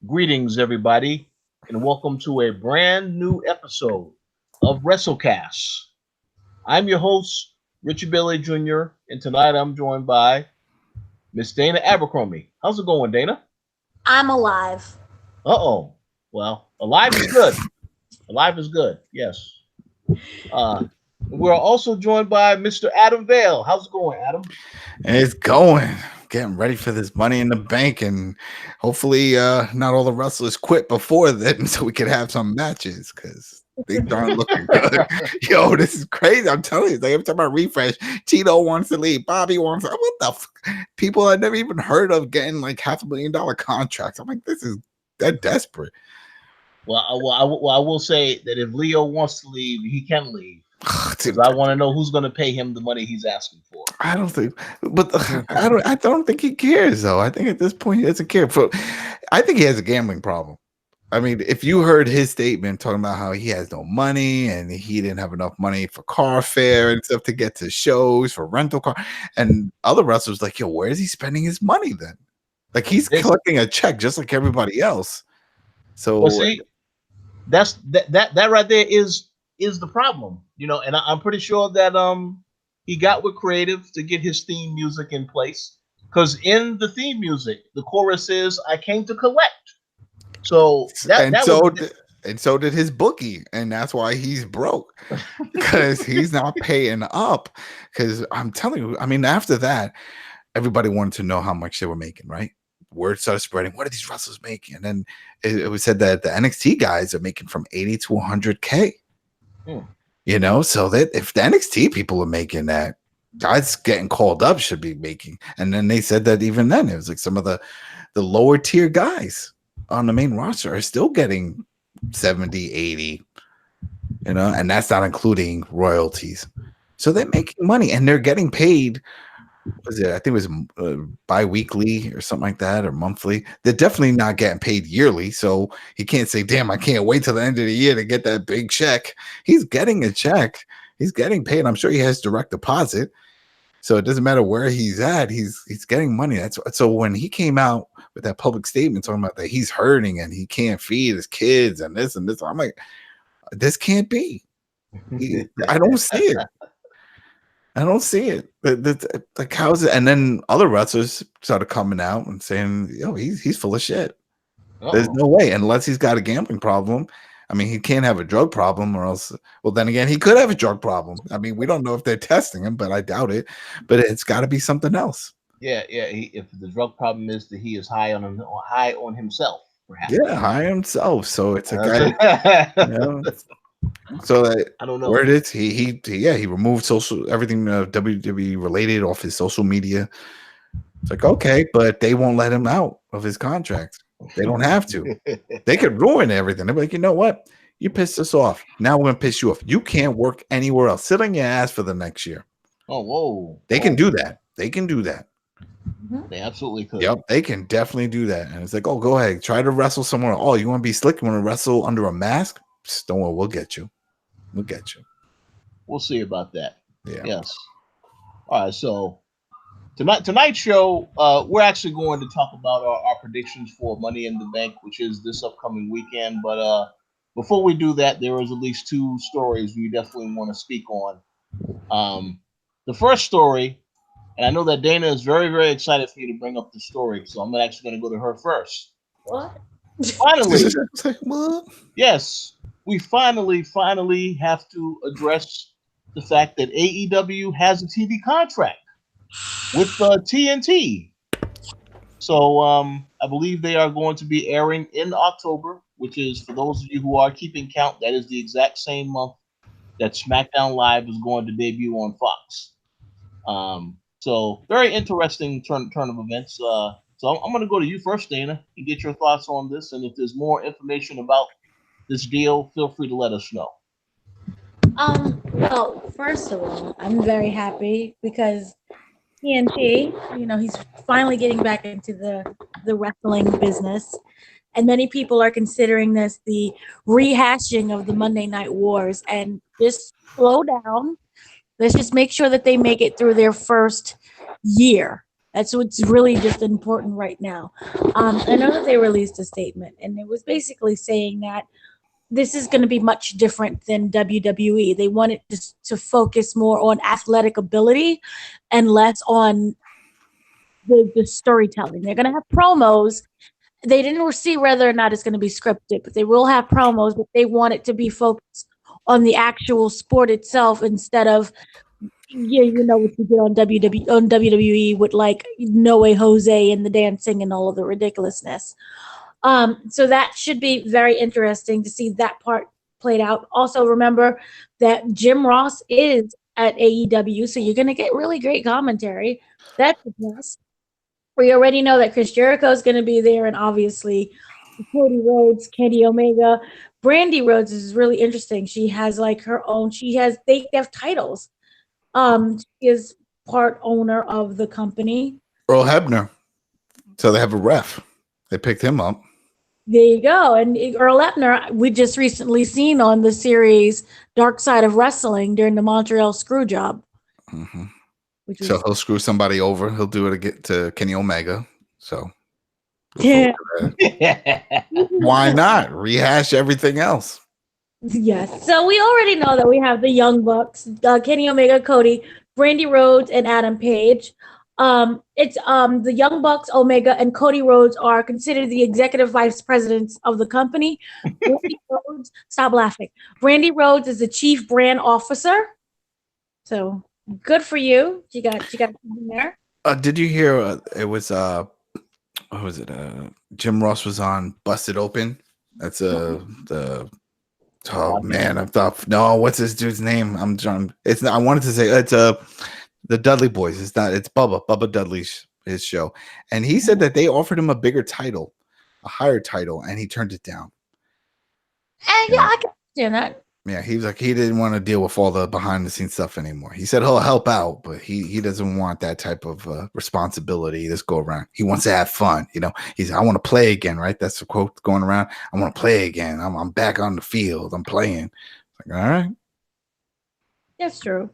Greetings, everybody, and welcome to a brand new episode of WrestleCast. I'm your host, Richard Bailey Jr., and tonight I'm joined by Miss Dana Abercrombie. How's it going, Dana? I'm alive. Uh-oh. Well, alive is good. Alive is good, yes. Uh, we're also joined by Mr. Adam Vale. How's it going, Adam? It's going. Getting ready for this Money in the Bank, and hopefully, not all the wrestlers quit before then, so we could have some matches because they aren't looking good. Yo, this is crazy. I'm telling you, like every time I refresh, Tito wants to leave, Bobby wants to. What the people I never even heard of getting like $500,000 contracts. I'm like, this is that desperate. I will say that if Leo wants to leave, he can leave. Because I want to know who's going to pay him the money he's asking for. I don't think, but I don't think he cares though. I think at this point he doesn't care. I think he has a gambling problem. I mean, if you heard his statement talking about how he has no money and he didn't have enough money for car fare and stuff to get to shows for rental car, and other wrestlers like, yo, where is he spending his money then? Like he's collecting a check just like everybody else. So well, see, that right there is the problem, and I'm pretty sure that he got with creative to get his theme music in place, because in the theme music the chorus is "I came to collect." So so did his bookie, and that's why he's broke, because he's not paying up. Because I'm telling you, I mean, after that, everybody wanted to know how much they were making, right? Word started spreading. What are these wrestlers making? And then it was said that the NXT guys are making from 80 to 100K. So that if the NXT people are making that, guys getting called up should be making. And then they said that even then it was like some of the lower tier guys on the main roster are still getting 70, 80, and that's not including royalties. So they're making money and they're getting paid. Was it? I think it was bi-weekly or something like that, or monthly. They're definitely not getting paid yearly, so he can't say, "Damn, I can't wait till the end of the year to get that big check." He's getting a check. He's getting paid. I'm sure he has direct deposit, so it doesn't matter where he's at. He's getting money. That's so when he came out with that public statement talking about that he's hurting and he can't feed his kids and this, I'm like, this can't be. I don't see it. I don't see it. Like, how is it? And then other wrestlers started coming out and saying, "Yo, he's full of shit." There's no way, unless he's got a gambling problem. I mean, he can't have a drug problem, or else. Well, then again, he could have a drug problem. I mean, we don't know if they're testing him, but I doubt it. But it's got to be something else. Yeah. If the drug problem is that he is high on himself, perhaps. Yeah, high on himself. So it's a guy. So I don't know. Where it is, he removed everything WWE related off his social media. It's like, okay, but they won't let him out of his contract. They don't have to. They could ruin everything. They're like, you know what? You pissed us off. Now we're gonna piss you off. You can't work anywhere else. Sit on your ass for the next year. Oh, whoa! They can do that. They can do that. They absolutely could. Yep, they can definitely do that. And it's like, oh, go ahead, try to wrestle somewhere. Oh, you want to be slick? You want to wrestle under a mask? Don't worry, we'll get you. We'll get you. We'll see about that. Yeah. Yes. All right. So tonight's show, we're actually going to talk about our predictions for Money in the Bank, which is this upcoming weekend. But before we do that, there is at least two stories we definitely want to speak on. The first story, and I know that Dana is very, very excited for you to bring up the story, so I'm actually going to go to her first. What? Finally, What? yes, we finally have to address the fact that AEW has a TV contract with TNT. So I believe they are going to be airing in October, which is, for those of you who are keeping count, that is the exact same month that SmackDown Live is going to debut on Fox. So very interesting turn of events. So I'm going to go to you first, Dana, and get your thoughts on this. And if there's more information about this deal, feel free to let us know. Well, first of all, I'm very happy because TNT, he's finally getting back into the wrestling business. And many people are considering this the rehashing of the Monday Night Wars. And just slow down. Let's just make sure that they make it through their first year. That's what's really just important right now. I know that they released a statement, and it was basically saying that this is going to be much different than WWE. They wanted to focus more on athletic ability and less on the storytelling. They're going to have promos. They didn't see whether or not it's going to be scripted, but they will have promos, but they want it to be focused on the actual sport itself instead of, yeah, you know what you did on WWE with like No Way Jose and the dancing and all of the ridiculousness. So that should be very interesting to see that part played out. Also, remember that Jim Ross is at AEW, so you're going to get really great commentary. That's a plus. We already know that Chris Jericho is going to be there, and obviously Cody Rhodes, Kenny Omega. Brandy Rhodes is really interesting. She has like her own. They have titles. She is part owner of the company. Earl Hebner. So they have a ref. They picked him up. There you go. And Earl Hebner, we just recently seen on the series Dark Side of Wrestling during the Montreal Screwjob. Mm-hmm. So he'll screw somebody over. He'll do it to Kenny Omega. So yeah. Why not rehash everything else? Yes. So we already know that we have the Young Bucks, Kenny Omega, Cody, Brandy Rhodes, and Adam Page. It's the Young Bucks, Omega, and Cody Rhodes are considered the executive vice presidents of the company. Brandy Rhodes, stop laughing. Brandy Rhodes is the chief brand officer. So good for you. You got something there. Did you hear? It was what was it? Jim Ross was on Busted Open. That's the. Oh man, I thought no. What's this dude's name? I'm trying. It's not. I wanted to say it's the Dudley Boys. It's not. It's Bubba Dudley's his show, and he said that they offered him a bigger title, a higher title, and he turned it down. Yeah, I can understand that. Yeah, he was like he didn't want to deal with all the behind the scenes stuff anymore. He said he'll help out, but he doesn't want that type of responsibility this go around. He wants to have fun, you know. He's I want to play again, right? That's the quote going around. I want to play again. I'm back on the field. I'm playing. Like, all right. That's true.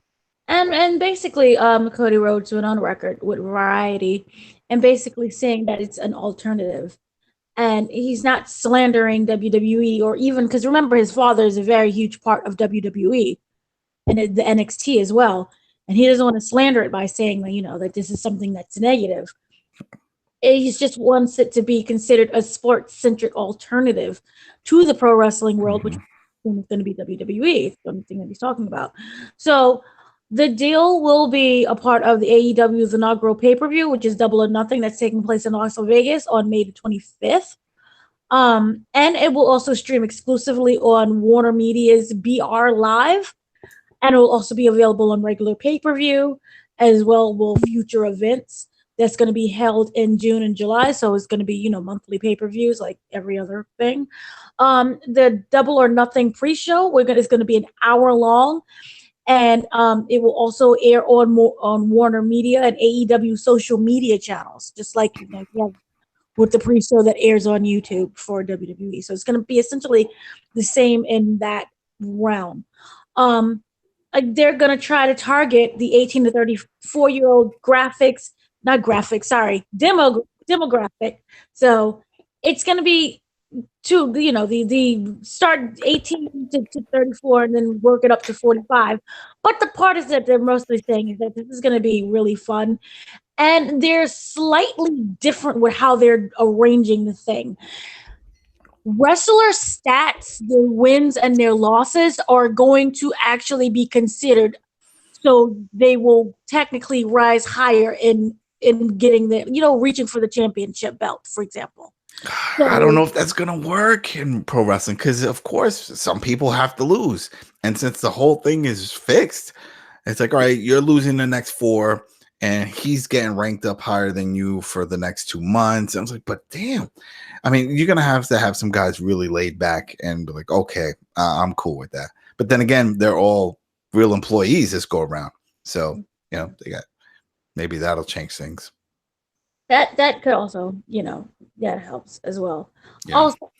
And basically, Cody Rhodes went on record with Variety and basically saying that it's an alternative. And he's not slandering WWE or even because remember his father is a very huge part of WWE and the NXT as well. And he doesn't want to slander it by saying that, you know, that this is something that's negative. He just wants it to be considered a sports-centric alternative to the pro wrestling world, which is going to be WWE. It's the only thing that he's talking about. So the deal will be a part of the AEW's inaugural pay-per-view, which is Double or Nothing, that's taking place in Las Vegas on May the 25th. And it will also stream exclusively on Warner Media's BR Live, and it will also be available on regular pay-per-view, as well will future events that's going to be held in June and July. So it's going to be, you know, monthly pay-per-views like every other thing. The Double or Nothing pre-show, it's going to be an hour long. And it will also air on Warner Media and AEW social media channels, just like you have with the pre-show that airs on YouTube for WWE. So it's going to be essentially the same in that realm. They're going to try to target the 18 to 34-year-old demographic. So it's going to be the start 18 to 34 and then work it up to 45. But the part is that they're mostly saying is that this is going to be really fun. And they're slightly different with how they're arranging the thing. Wrestler stats, their wins and their losses are going to actually be considered. So they will technically rise higher in getting reaching for the championship belt, for example. I don't know if that's going to work in pro wrestling because, of course, some people have to lose. And since the whole thing is fixed, it's like, all right, you're losing the next 4 and he's getting ranked up higher than you for the next 2 months. And I was like, but damn. I mean, you're going to have some guys really laid back and be like, okay, I'm cool with that. But then again, they're all real employees this go around. So, maybe that'll change things. That could also, that helps as well. Yeah. Also,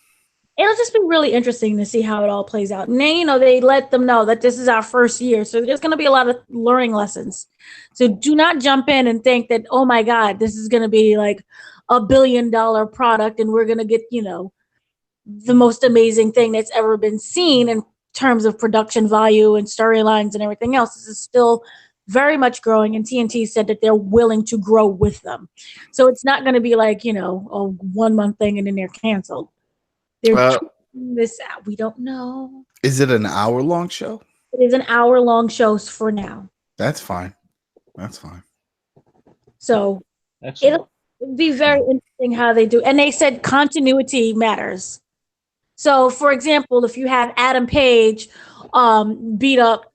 it'll just be really interesting to see how it all plays out. And then, you know, they let them know that this is our first year. So there's going to be a lot of learning lessons. So do not jump in and think that, oh my God, this is going to be like $1 billion product and we're going to get, you know, the most amazing thing that's ever been seen in terms of production value and storylines and everything else. This is still very much growing, and TNT said that they're willing to grow with them. So it's not going to be like, you know, a 1 month thing and then they're canceled. They're trying this out. We don't know. Is it an hour-long show? It is an hour-long show for now. That's fine. That's fine. So it'll be very interesting how they do. And they said continuity matters. So, for example, if you have Adam Page beat up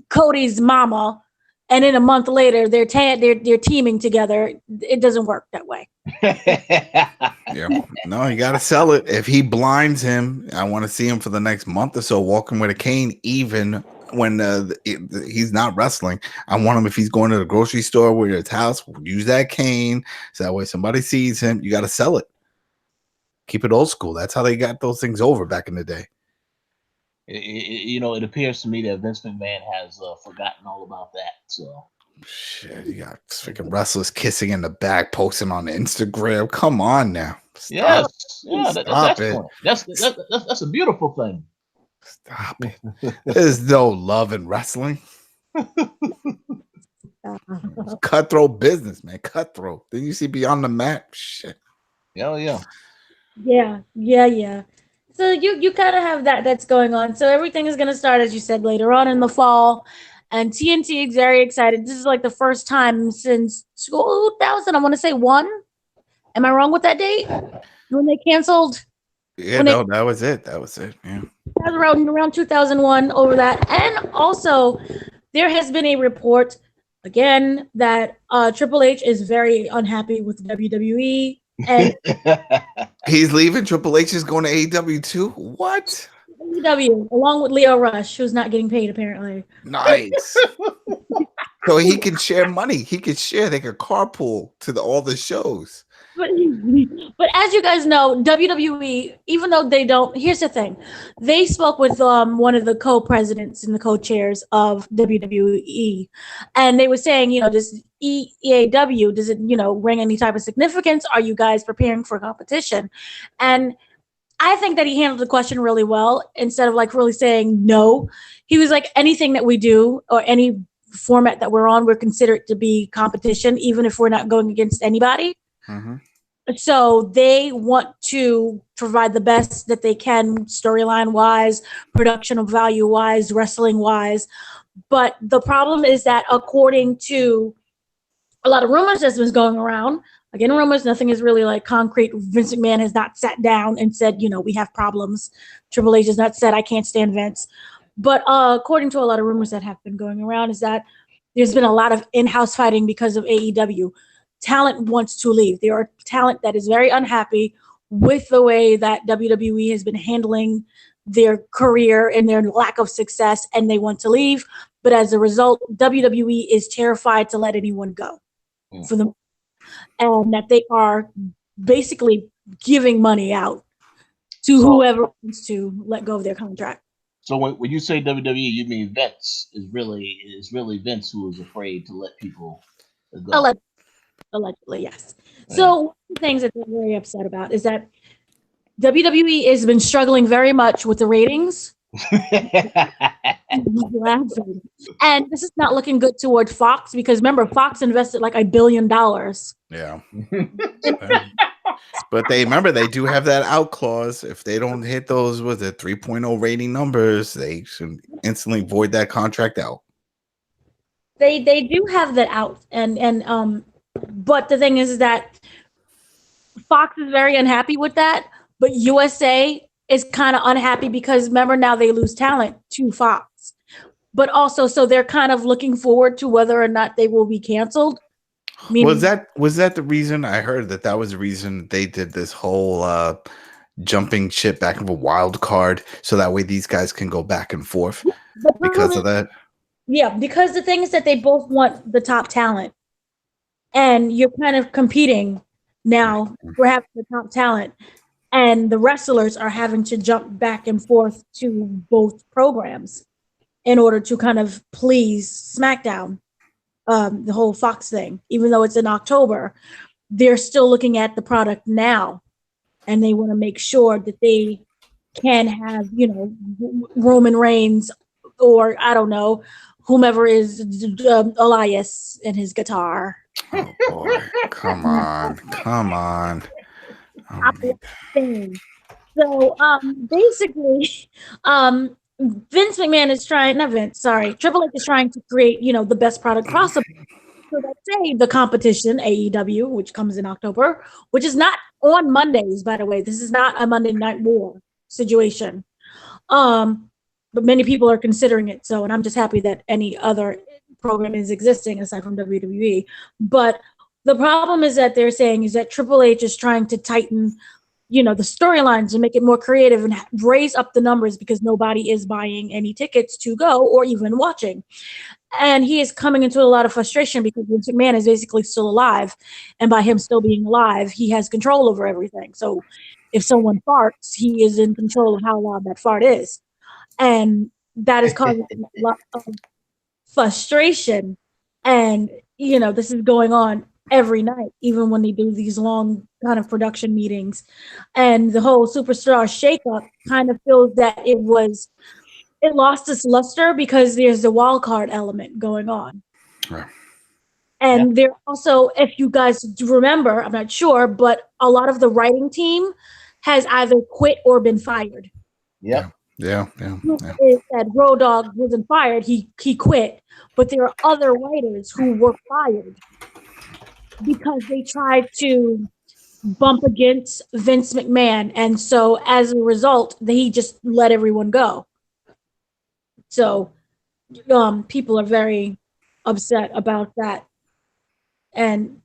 Cody's mama, and then a month later they're teaming together, it doesn't work that way. Yeah, no, you got to sell it. If he blinds him, I want to see him for the next month or so walking with a cane, even when he's not wrestling. I want him, if he's going to the grocery store or his house, use that cane so that way somebody sees him. You got to sell it. Keep it old school. That's how they got those things over back in the day. You know, it appears to me that Vince McMahon has forgotten all about that. So shit, you got freaking wrestlers kissing in the back, posting on Instagram. Come on now. Stop. Yes, yeah, that's a beautiful thing. Stop it. There's no love in wrestling. Cutthroat business, man. Cutthroat. Didn't you see Beyond the Mat? Shit. Yeah. Yeah. So you kind of have that's going on. So everything is going to start, as you said, later on in the fall. And TNT is very excited. This is like the first time since 2000, I want to say 1. Am I wrong with that date? When they canceled? Yeah, no, that was it. That was it. Yeah. That was around 2001 over that. And also, there has been a report, again, that Triple H is very unhappy with WWE. And he's leaving. Triple H is going to AEW too. What? AEW, along with Leo Rush, who's not getting paid apparently. Nice. So he can share money. He could share. They could carpool to all the shows. But as you guys know, WWE, even though they don't, here's the thing. They spoke with one of the co-presidents and the co-chairs of WWE, and they were saying, you know, this EAW, does it, you know, bring any type of significance? Are you guys preparing for competition? And I think that he handled the question really well. Instead of like really saying no, he was like, anything that we do or any format that we're on, we're considered to be competition, even if we're not going against anybody. Mm-hmm. So they want to provide the best that they can, storyline wise, production value wise, wrestling wise. But the problem is that according to a lot of rumors that's been going around, again, rumors, nothing is really like concrete. Vince McMahon has not sat down and said, you know, we have problems. Triple H has not said, I can't stand Vince. But according to a lot of rumors that have been going around is that there's been a lot of in-house fighting because of AEW. Talent wants to leave. There are talent that is very unhappy with the way that WWE has been handling their career and their lack of success, and they want to leave. But as a result, WWE is terrified to let anyone go for them, and that they are basically giving money out to whoever wants to let go of their contract. So when you say WWE, you mean Vince is really Vince who is afraid to let people go. Allegedly, yes. Yeah. So one of the things that they're very upset about is that WWE has been struggling very much with the ratings. And this is not looking good toward Fox because remember, Fox invested like $1 billion. Yeah. But they do have that out clause. If they don't hit those with the 3.0 rating numbers, they should instantly void that contract out. They do have that out, and but the thing is that Fox is very unhappy with that, but USA is kind of unhappy because remember now they lose talent to Fox, but also so they're kind of looking forward to whether or not they will be canceled. Was that the reason? I heard that was the reason they did this whole jumping ship back of a wild card, so that way these guys can go back and forth because of that. Yeah, because the thing is that they both want the top talent. And you're kind of competing now for having the top talent. and the wrestlers are having to jump back and forth to both programs in order to kind of please SmackDown. The whole Fox thing, even though it's in October, they're still looking at the product now, and they want to make sure that they can have, Roman Reigns, or I don't know, whomever is Elias and his guitar. Oh boy, come on. So basically, Vince McMahon is trying, not Vince, sorry, Triple H is trying to create, the best product possible. So let's say the competition, AEW, which comes in October, which is not on Mondays, by the way. This is not a Monday Night War situation. But many people are considering it. So, and I'm just happy that any other program is existing aside from WWE. But the problem is that they're saying is that Triple H is trying to tighten, the storylines and make it more creative and raise up the numbers because nobody is buying any tickets to go or even watching. And he is coming into a lot of frustration because Vince McMahon is basically still alive. And by him still being alive, he has control over everything. So if someone farts, he is in control of how loud that fart is. And that is causing a lot of frustration. And, this is going on every night, even when they do these long kind of production meetings. And the whole superstar shakeup kind of feels that it lost its luster because there's the wild card element going on. Yeah. And there also, if you guys remember, I'm not sure, but a lot of the writing team has either quit or been fired. Yep. Yeah. That Road Dogg wasn't fired, he quit. But there are other writers who were fired because they tried to bump against Vince McMahon. And so as a result, he just let everyone go. So people are very upset about that. And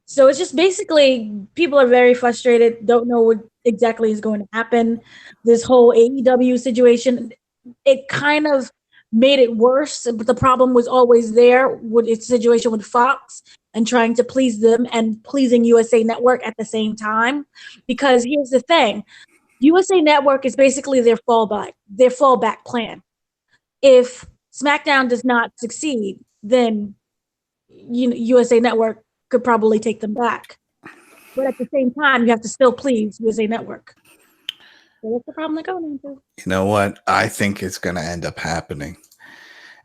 so it's just basically people are very frustrated, don't know what exactly is going to happen. This whole AEW situation, it kind of made it worse, but the problem was always there with its situation with Fox and trying to please them and pleasing USA Network at the same time. Because here's the thing, USA Network is basically their fallback plan. If SmackDown does not succeed, then USA Network could probably take them back. But at the same time, you have to still please USA Network. So that's the problem they're going into. You know what? I think it's going to end up happening.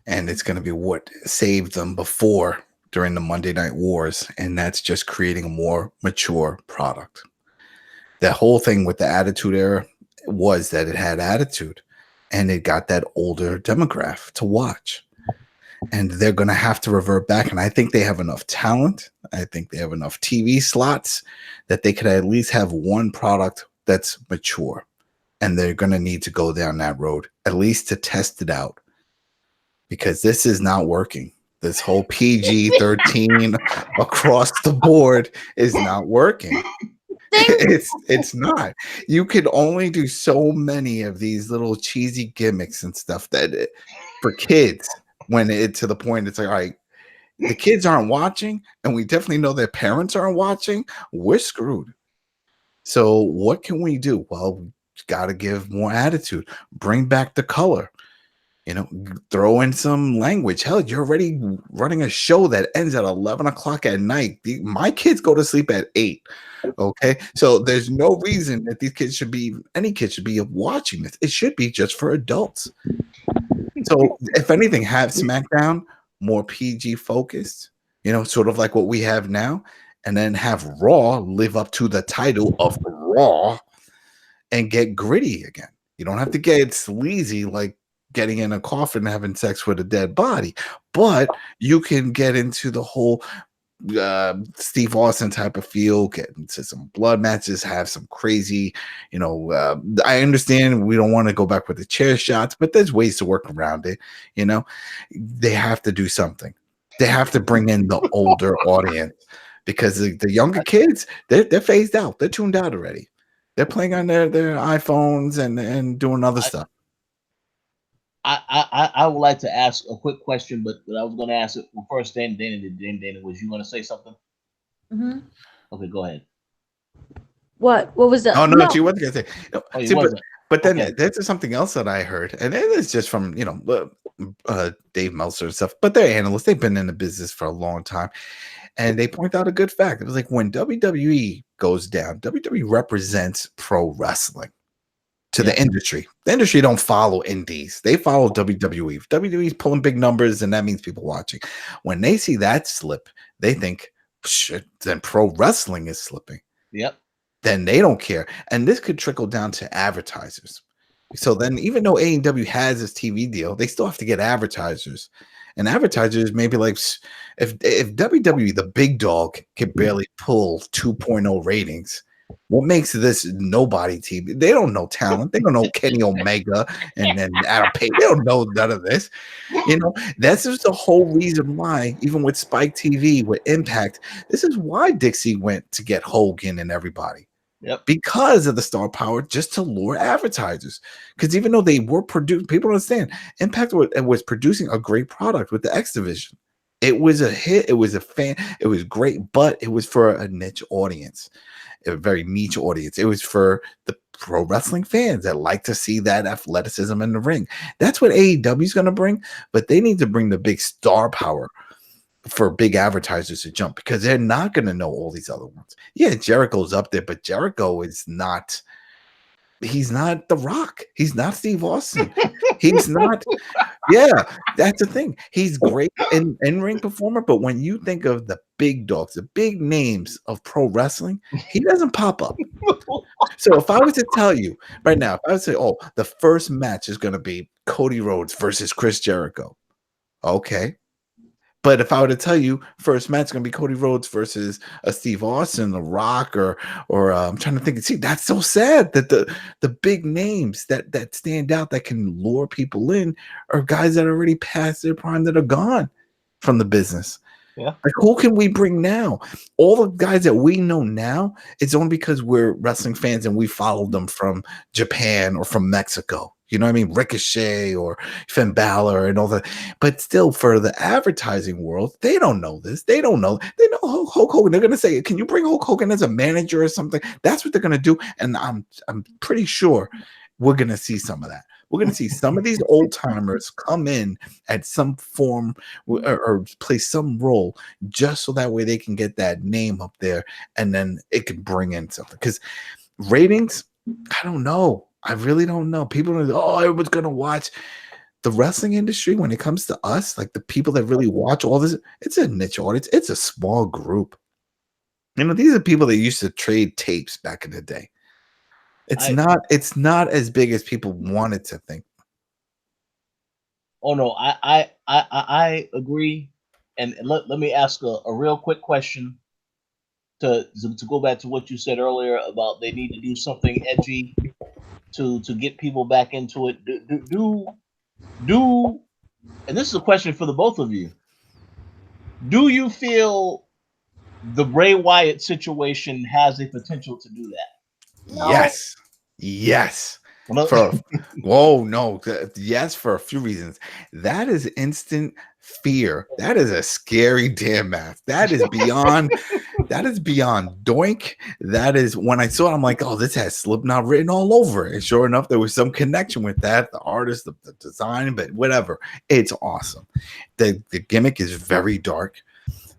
And it's going to be what saved them before during the Monday Night Wars. And that's just creating a more mature product. The whole thing with the Attitude Era was that it had attitude. And it got that older demographic to watch. And they're going to have to revert back. And I think they have enough talent. I think they have enough TV slots that they could at least have one product that's mature. And they're going to need to go down that road, at least to test it out. Because this is not working. This whole PG-13 across the board is not working. It's not. You could only do so many of these little cheesy gimmicks and stuff that for kids when it to the point it's like, all right, the kids aren't watching, and we definitely know their parents aren't watching. We're screwed. So what can we do? Well, we got to give more attitude. Bring back the color. Throw in some language. Hell, you're already running a show that ends at 11 o'clock at night. My kids go to sleep at 8. Okay, so there's no reason that any kid should be watching this. It should be just for adults. So if anything, have SmackDown more PG focused, sort of like what we have now, and then have Raw live up to the title of Raw and get gritty again. You don't have to get sleazy like getting in a coffin and having sex with a dead body, but you can get into the whole Steve Austin type of feel, get into some blood matches, have some crazy, I understand we don't want to go back with the chair shots, but there's ways to work around it. They have to do something. They have to bring in the older audience because the younger kids, they're phased out. They're tuned out already. They're playing on their iPhones and doing other stuff. I would like to ask a quick question, but I was going to ask it first. Dana, was you going to say something? Mm-hmm. Okay, go ahead. What was the? Oh no, No. she wasn't gonna say. No, Oh, he see, wasn't. but then Okay. there's something else that I heard, and it is just from Dave Meltzer and stuff. But they're analysts; they've been in the business for a long time, and they point out a good fact. It was like when WWE goes down, WWE represents pro wrestling to the industry. The industry don't follow indies; they follow WWE. WWE's pulling big numbers, and that means people watching. When they see that slip, they think, "Shit!" Then pro wrestling is slipping. Yep. Then they don't care. And this could trickle down to advertisers. So then, even though AEW has this TV deal, they still have to get advertisers. And advertisers maybe like if WWE, the big dog, can barely pull 2.0 ratings, what makes this nobody TV? They don't know talent. They don't know Kenny Omega and then Adam Page. They don't know none of this. You know, that's just the whole reason why, even with Spike TV, with Impact, this is why Dixie went to get Hogan and everybody. Yep. Because of the star power, just to lure advertisers. Because even though they were producing, people don't understand, Impact was producing a great product with the X Division. It was a hit. It was a fan. It was great, but it was for a niche audience, a very niche audience. It was for the pro wrestling fans that like to see that athleticism in the ring. That's what AEW is going to bring, but they need to bring the big star power for big advertisers to jump, because they're not going to know all these other ones. Yeah, Jericho's up there, but Jericho is not. He's not The Rock. He's not Steve Austin. He's not. Yeah, that's the thing. He's great in ring performer, but when you think of the big dogs, the big names of pro wrestling, he doesn't pop up. So if I was to tell you right now, if I would say, oh, the first match is going to be Cody Rhodes versus Chris Jericho, okay. But if I were to tell you first match is going to be Cody Rhodes versus a Steve Austin, The Rock, or I'm trying to think. See, that's so sad that the big names that stand out that can lure people in are guys that are already past their prime, that are gone from the business. Yeah. Like, who can we bring now? All the guys that we know now, it's only because we're wrestling fans and we followed them from Japan or from Mexico. You know what I mean? Ricochet or Finn Balor and all that. But still, for the advertising world, they don't know this. They don't know. They know Hulk Hogan. They're going to say, can you bring Hulk Hogan as a manager or something? That's what they're going to do. And I'm pretty sure we're going to see some of that. We're going to see some of these old timers come in at some form or play some role, just so that way they can get that name up there, and then it can bring in something. Because ratings, I don't know. I really don't know. People are, oh, everyone's going to watch. The wrestling industry, when it comes to us, like the people that really watch all this, it's a niche audience. It's a small group. You know, these are people that used to trade tapes back in the day. It's not as big as people wanted to think. Oh no, I agree. And let me ask a real quick question to go back to what you said earlier about they need to do something edgy to get people back into it. Do and this is a question for the both of you. Do you feel the Bray Wyatt situation has a potential to do that? No. Yes. Yes, for a few reasons. That is instant fear. That is a scary damn match. That is beyond doink. That is, when I saw it, I'm like, oh, this has Slipknot written all over it. And sure enough, there was some connection with that. The artist, the design, but whatever. It's awesome. The gimmick is very dark.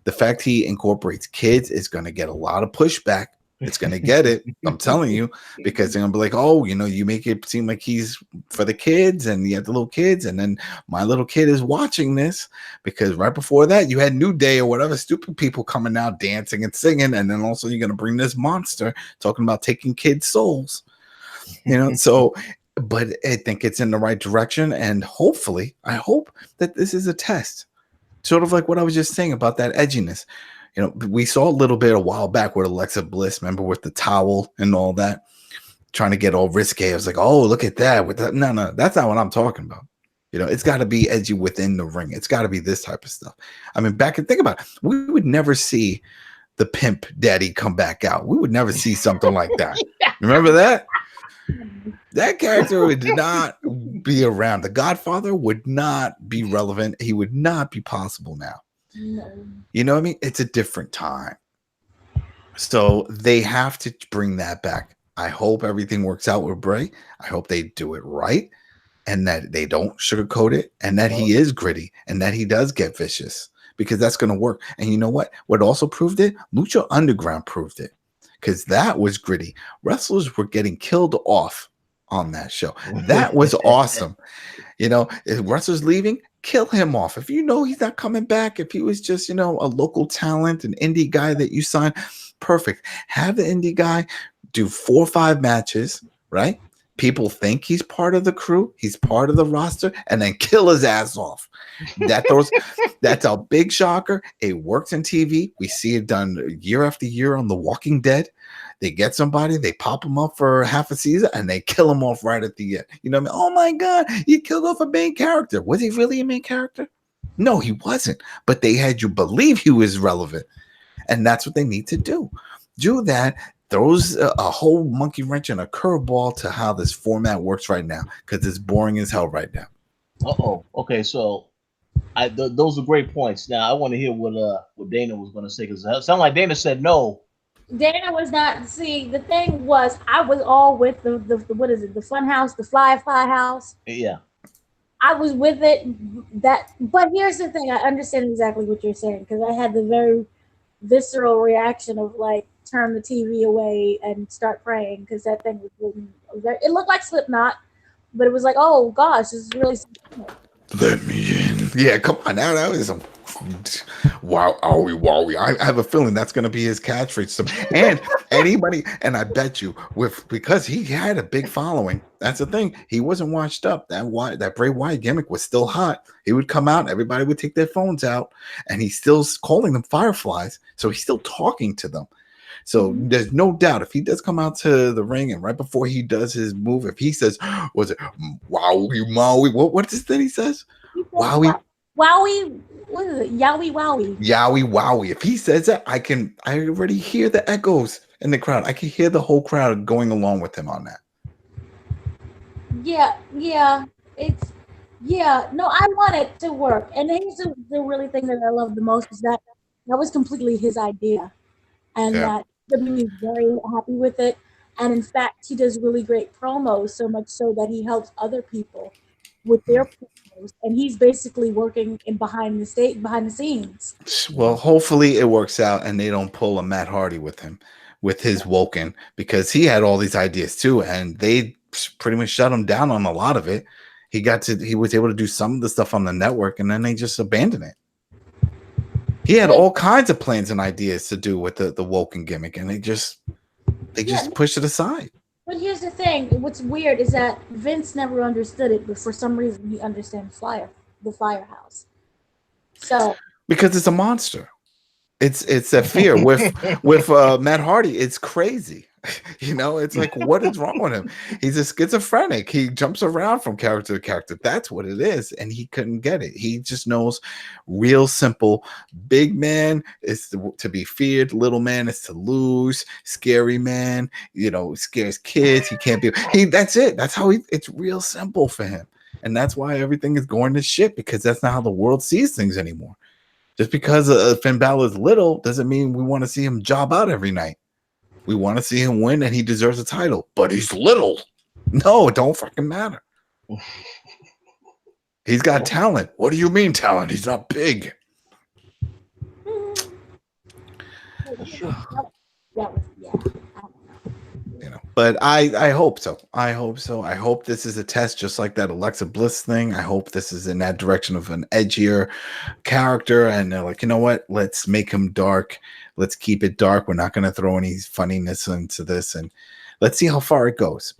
The fact he incorporates kids is going to get a lot of pushback. It's going to get it. I'm telling you, because they're going to be like, oh, you know, you make it seem like he's for the kids and you have the little kids. And then my little kid is watching this, because right before that you had New Day or whatever stupid people coming out dancing and singing. And then also you're going to bring this monster talking about taking kids' souls, you know? So, but I think it's in the right direction. And hopefully, I hope that this is a test, sort of like what I was just saying about that edginess. You know, we saw a little bit a while back with Alexa Bliss, remember, with the towel and all that, trying to get all risque. I was like, oh, look at that. With that. No, that's not what I'm talking about. You know, it's got to be edgy within the ring. It's got to be this type of stuff. I mean, back and think about it. We would never see the Pimp Daddy come back out. We would never see something like that. Remember that? That character would not be around. The Godfather would not be relevant. He would not be possible now. No. You know what I mean? It's a different time. So they have to bring that back. I hope everything works out with Bray. I hope they do it right and that they don't sugarcoat it and that he is gritty and that he does get vicious because that's going to work. And you know what? What also proved it? Lucha Underground proved it because that was gritty. Wrestlers were getting killed off on that show. That was awesome. You know, if wrestler's leaving, kill him off. If you know he's not coming back, if he was just, you know, a local talent, an indie guy that you sign, perfect. Have the indie guy do 4 or 5 matches, right? People think he's part of the crew, he's part of the roster, and then kill his ass off. That's a big shocker. It works in TV. We see it done year after year on The Walking Dead. They get somebody, they pop them up for half a season, and they kill them off right at the end. You know what I mean? Oh my God, you killed off a main character. Was he really a main character? No, he wasn't. But they had you believe he was relevant. And that's what they need to do. Do that. Throws a whole monkey wrench and a curveball to how this format works right now because it's boring as hell right now. Okay, so those are great points. Now I want to hear what Dana was going to say because it sounded like Dana said no. Dana was not. See, the thing was, I was all with the what is it? The Fun House, the Fly House. Yeah. I was with it. But here's the thing: I understand exactly what you're saying because I had the very visceral reaction of like turn the TV away and start praying because that thing was it looked like Slipknot, but it was like, oh gosh, this is really. Let me in. Yeah, come on now. That was some wow, wowie. I have a feeling that's going to be his catchphrase. And anybody, and I bet you, because he had a big following. That's the thing. He wasn't washed up. That Bray Wyatt gimmick was still hot. He would come out, everybody would take their phones out, and he's still calling them fireflies. So he's still talking to them. So there's no doubt if he does come out to the ring and right before he does his move, if he says, was it wowie, Maui? What is that he says? Wowie. Wowie, what is it? Yowie wowie. Yowie wowie. If he says that, I already hear the echoes in the crowd. I can hear the whole crowd going along with him on that. Yeah. No, I want it to work. And here's the really thing that I love the most is that was completely his idea. And that WWE is very happy with it. And in fact, he does really great promos, so much so that he helps other people with their promos. And he's basically working behind the scenes. Well, hopefully it works out and they don't pull a Matt Hardy with him, with his Woken, because he had all these ideas too. And they pretty much shut him down on a lot of it. He was able to do some of the stuff on the network and then they just abandoned it. He had all kinds of plans and ideas to do with the Woken gimmick, and they just pushed it aside. But here's the thing: what's weird is that Vince never understood it, but for some reason he understands the Firehouse. So because it's a monster, it's a fear with Matt Hardy. It's crazy. You know, it's like, what is wrong with him? He's a schizophrenic. He jumps around from character to character. That's what it is. And he couldn't get it. He just knows real simple. Big man is to be feared. Little man is to lose. Scary man, you know, scares kids. He can't be. That's it. That's how it's real simple for him. And that's why everything is going to shit, because that's not how the world sees things anymore. Just because Finn Balor is little doesn't mean we want to see him job out every night. We want to see him win, and he deserves a title. But he's little. No, it don't fucking matter. He's got talent. What do you mean talent? He's not big. You know, but I hope so. I hope so. I hope this is a test, just like that Alexa Bliss thing. I hope this is in that direction of an edgier character, and they're like, you know what? Let's make him dark. Let's keep it dark. We're not going to throw any funniness into this, and let's see how far it goes.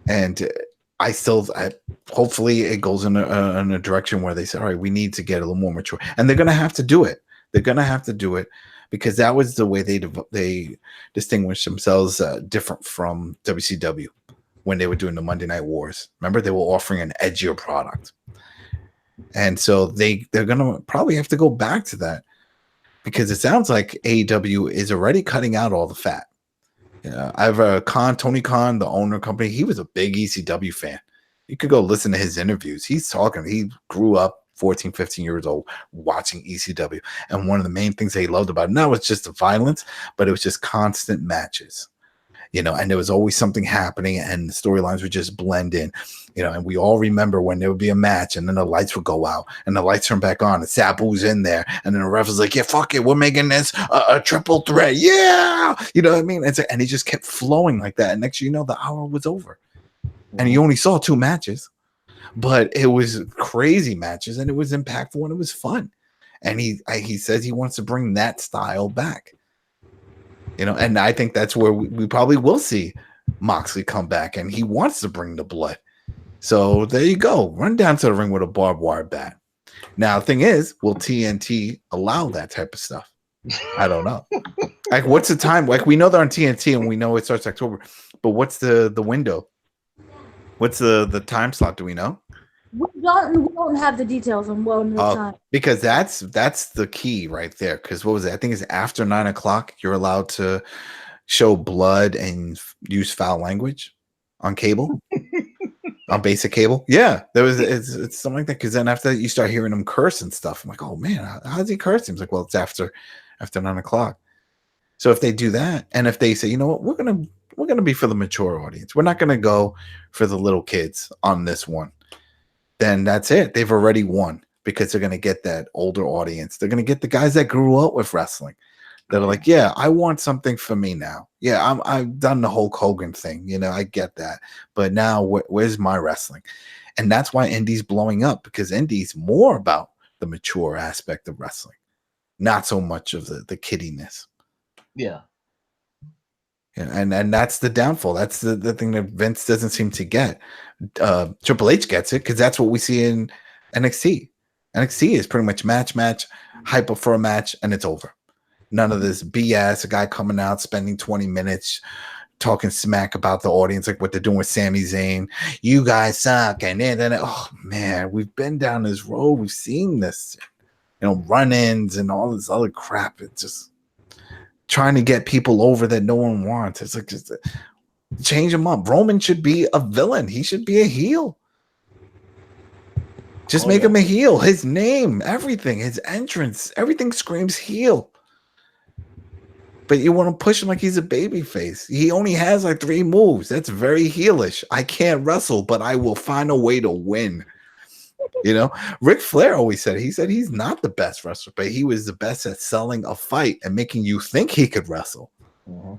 And hopefully it goes in a direction where they say, all right, we need to get a little more mature, and they're going to have to do it. They're going to have to do it because that was the way they distinguished themselves different from WCW when they were doing the Monday Night Wars. Remember, they were offering an edgier product, and so they're going to probably have to go back to that. Because it sounds like AEW is already cutting out all the fat. I have Tony Khan, the owner of the company. He was a big ECW fan. You could go listen to his interviews. He's talking. He grew up 14, 15 years old watching ECW. And one of the main things they loved about it, not was just the violence, but it was just constant matches. And there was always something happening and the storylines would just blend in, and we all remember when there would be a match and then the lights would go out and the lights turn back on and Sabu's in there and then the ref was like, yeah, fuck it, we're making this a triple threat. Yeah. You know what I mean? And it just kept flowing like that. And next you know, the hour was over and you only saw 2 matches, but it was crazy matches and it was impactful and it was fun. And he says he wants to bring that style back. And I think that's where we probably will see Moxley come back, and he wants to bring the blood. So there you go. Run down to the ring with a barbed wire bat. Now, the thing is, will TNT allow that type of stuff? I don't know. Like, what's the time? Like, we know they're on TNT, and we know it starts October, but what's the window? What's the time slot? Do we know? We don't have the details on what time. Because that's the key right there. Because what was it? I think it's after 9 o'clock. You're allowed to show blood and use foul language on cable, on basic cable. Yeah, it's something like that. Because then after that, you start hearing them curse and stuff. I'm like, oh man, how's he cursing? He's like, well, it's after 9 o'clock. So if they do that, and if they say, you know what, we're gonna be for the mature audience. We're not gonna go for the little kids on this one. Then that's it. They've already won because they're going to get that older audience. They're going to get the guys that grew up with wrestling that are like, yeah, I want something for me now. Yeah, I've done the Hulk Hogan thing. I get that. But now where's my wrestling? And that's why indie's blowing up, because indie's more about the mature aspect of wrestling, not so much of the kiddiness. Yeah. And that's the downfall. That's the thing that Vince doesn't seem to get. Triple H gets it because that's what we see in NXT. NXT is pretty much match, hype up for a match, and it's over. None of this BS, a guy coming out, spending 20 minutes talking smack about the audience, like what they're doing with Sami Zayn. You guys suck. And then, oh man, we've been down this road. We've seen this, run-ins and all this other crap. It's just trying to get people over that no one wants. It's like, just change him up. Roman should be a villain. He should be a heel. Just make him a heel. His name, everything, his entrance, everything screams heel. But you want to push him like he's a baby face. He only has like 3 moves. That's very heelish. I can't wrestle, but I will find a way to win. Ric Flair always said, he's not the best wrestler, but he was the best at selling a fight and making you think he could wrestle. Mm-hmm.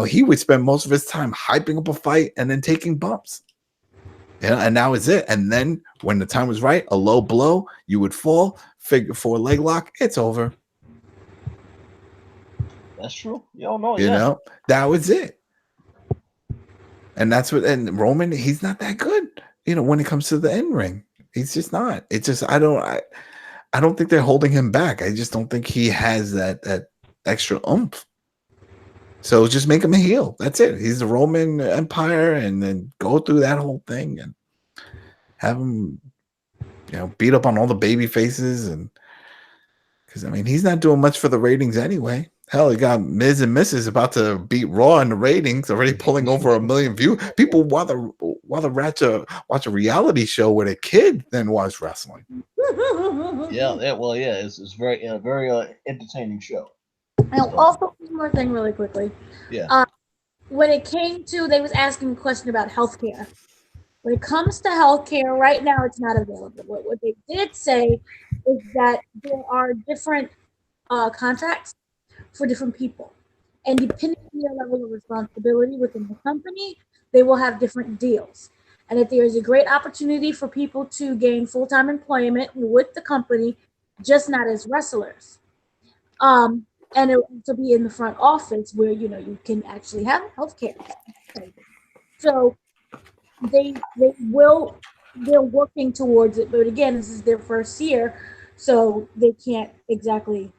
He would spend most of his time hyping up a fight and then taking bumps. And that was it. And then when the time was right, a low blow, you would fall, figure 4 leg lock, it's over. That's true. You don't know. That was it. And and Roman, he's not that good, when it comes to the end ring. He's just not. It's just I don't think they're holding him back. I just don't think he has that extra oomph. So just make him a heel. That's it. He's the Roman Empire, and then go through that whole thing and have him, beat up on all the baby faces, and because he's not doing much for the ratings anyway. Hell, he got Miz and Mrs. about to beat Raw in the ratings, already pulling over 1 million views. People rather watch a reality show with a kid than watch wrestling. Yeah. It's very entertaining show. And also, one more thing really quickly. Yeah. When it came to, they was asking a question about healthcare. When it comes to healthcare, right now it's not available. What they did say is that there are different contracts for different people. And depending on their level of responsibility within the company, they will have different deals. And if there is a great opportunity for people to gain full-time employment with the company, just not as wrestlers. And it will also be in the front office where, you can actually have healthcare. So they're working towards it. But again, this is their first year, so they can't exactly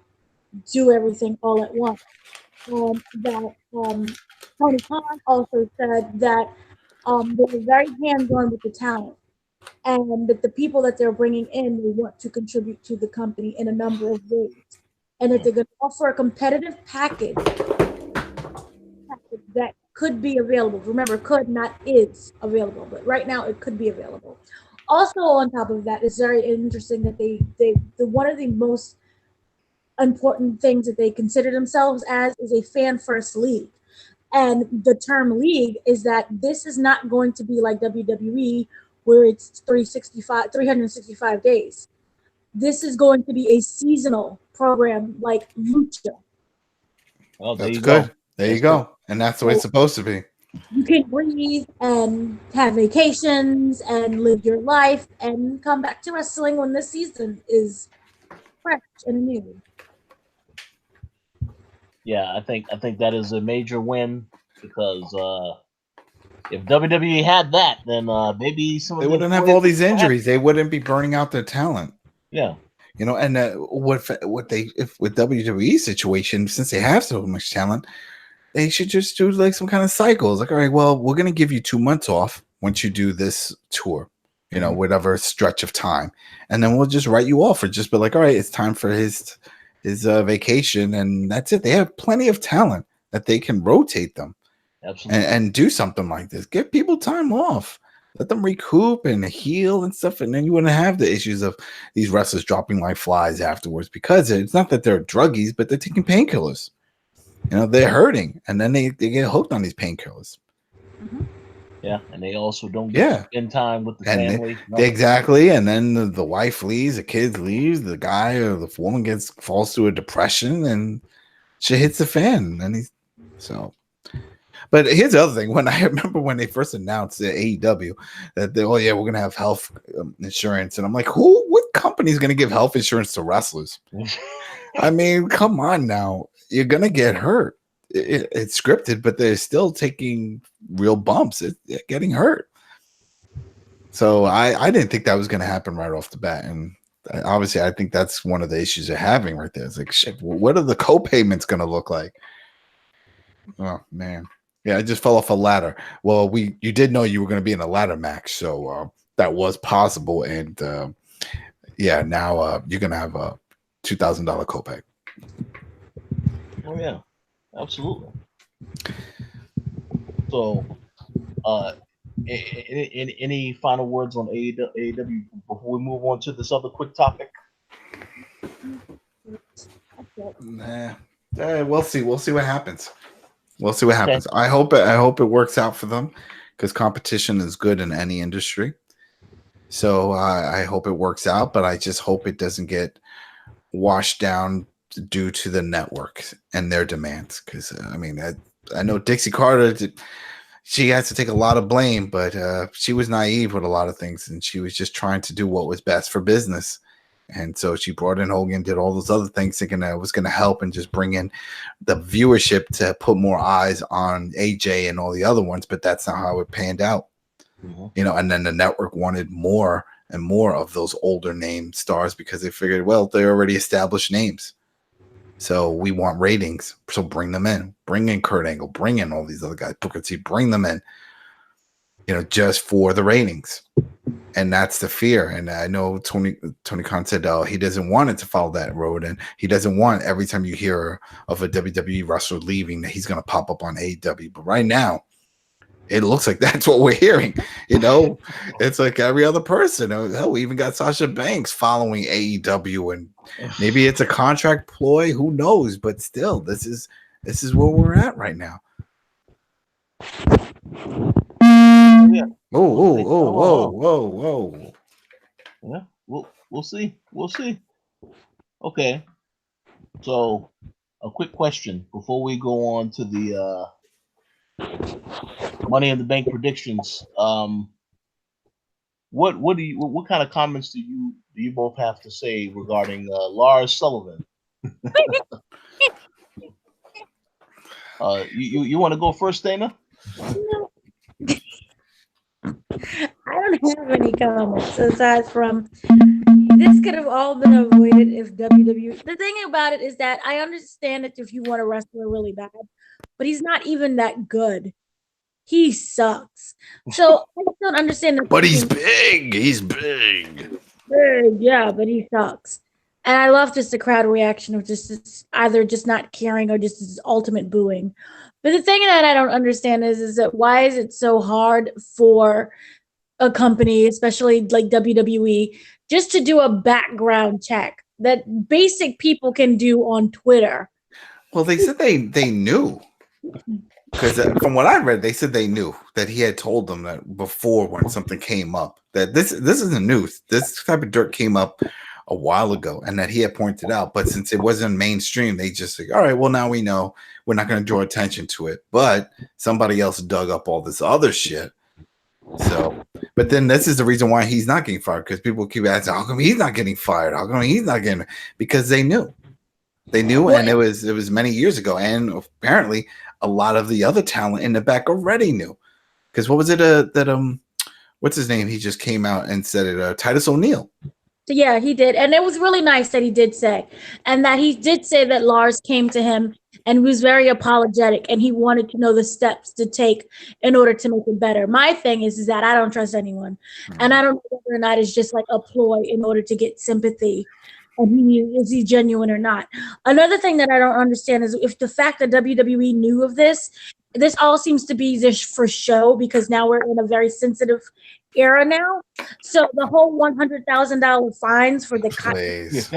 do everything all at once. Tony Khan also said that they were very hands-on with the talent, and that the people that they're bringing in, they want to contribute to the company in a number of ways, and that they're going to offer a competitive package that could be available. Remember, could not is available, but right now it could be available. also on top of that, it's very interesting that the one of the most important things that they consider themselves as is a fan first league. And the term league is that this is not going to be like WWE where it's 365 days. This is going to be a seasonal program like Lucha. Well, there That's you good. go. There you go. And that's the way it's supposed to be. You can breathe and have vacations and live your life and come back to wrestling when the season is fresh and new. Yeah, I think that is a major win because if WWE had that, then maybe some of They the wouldn't have all employees these would have- injuries. They wouldn't be burning out their talent. Yeah, You know, and what they if with WWE situation, since they have so much talent, they should just do like some kind of cycles. Like, all right, well, we're gonna give you 2 months off once you do this tour, you know, whatever stretch of time, and then we'll just write you off or just be like, all right, it's time for his vacation, and that's it. They have plenty of talent that they can rotate them absolutely. and do something like this. Give people time off. Let them recoup and heal and stuff, and then you wouldn't have the issues of these wrestlers dropping like flies afterwards because it's not that they're druggies, but they're taking painkillers. You know, they're hurting, and then they get hooked on these painkillers. Yeah, and they also don't get to spend time with the family. Exactly, and then the wife leaves, the kids leaves, the guy or the woman falls through a depression, and shit hits the fan, and he's so. But here's the other thing: when I remember when they first announced the AEW that we're gonna have health insurance, and I'm like, what company is gonna give health insurance to wrestlers? I mean, come on now, you're gonna get hurt. It's scripted, but they're still taking real bumps. They're getting hurt. So I didn't think that was gonna happen right off the bat, and obviously I think that's one of the issues they're having right there. It's like, shit, what are the co-payments gonna look like? Oh man. Yeah, I just fell off a ladder. Well, you did know you were going to be in a ladder match, so that was possible. And now you're going to have a $2,000 copay. Oh yeah, absolutely. So, any final words on AEW before we move on to this other quick topic? Nah, we'll see. We'll see what happens. We'll see what happens. I hope it works out for them because competition is good in any industry. So I hope it works out, but I just hope it doesn't get washed down due to the network and their demands. Because I mean, I know Dixie Carter, she has to take a lot of blame, but she was naive with a lot of things, and she was just trying to do what was best for business. And so she brought in Hogan, did all those other things, thinking that it was going to help and just bring in the viewership to put more eyes on AJ and all the other ones. But that's not how it panned out, you know. And then the network wanted more and more of those older name stars because they figured, well, they're already established names. So we want ratings. So bring them in. Bring in Kurt Angle. Bring in all these other guys. Booker T. Bring them in, you know, just for the ratings. And that's the fear. And I know Tony Khan said he doesn't want it to follow that road. And he doesn't want every time you hear of a WWE wrestler leaving that he's going to pop up on AEW. But right now, it looks like that's what we're hearing. You know, it's like every other person. Hell, we even got Sasha Banks following AEW. And maybe it's a contract ploy. Who knows? But still, this is where we're at right now. Yeah. Whoa. Yeah, we'll see. We'll see. Okay. So, a quick question before we go on to the Money in the Bank predictions. What kind of comments do you both have to say regarding Lars Sullivan? You want to go first, Dana? No. I don't have any comments aside from this could have all been avoided if WWE. The thing about it is that I understand that if you want a wrestler really bad, but he's not even that good. He sucks. So I don't understand that. But he's big. He's big. Big, yeah, but he sucks. And I love just the crowd reaction of just either just not caring or just this ultimate booing. But the thing that I don't understand is that why is it so hard for a company, especially like WWE, just to do a background check that basic people can do on Twitter. Well, they said they knew. Because from what I read, they said they knew that he had told them that before when something came up that this isn't news. This type of dirt came up a while ago, and that he had pointed out. But since it wasn't mainstream, they just like, all right, well now we know. We're not going to draw attention to it. But somebody else dug up all this other shit. So, but then this is the reason why he's not getting fired, because people keep asking, how come he's not getting fired? How come he's not getting? Because they knew. They knew, and it was many years ago, and apparently a lot of the other talent in the back already knew. Because what was it that what's his name? He just came out and said it. Titus O'Neil. Yeah, he did, and it was really nice that he did say, and that he did say that Lars came to him and was very apologetic, and he wanted to know the steps to take in order to make it better. My thing is that I don't trust anyone, and I don't know whether or not it's just like a ploy in order to get sympathy. And is he genuine or not? Another thing that I don't understand is if the fact that WWE knew of this all seems to be just for show, because now we're in a very sensitive era now. So the whole $100,000 fines for the please.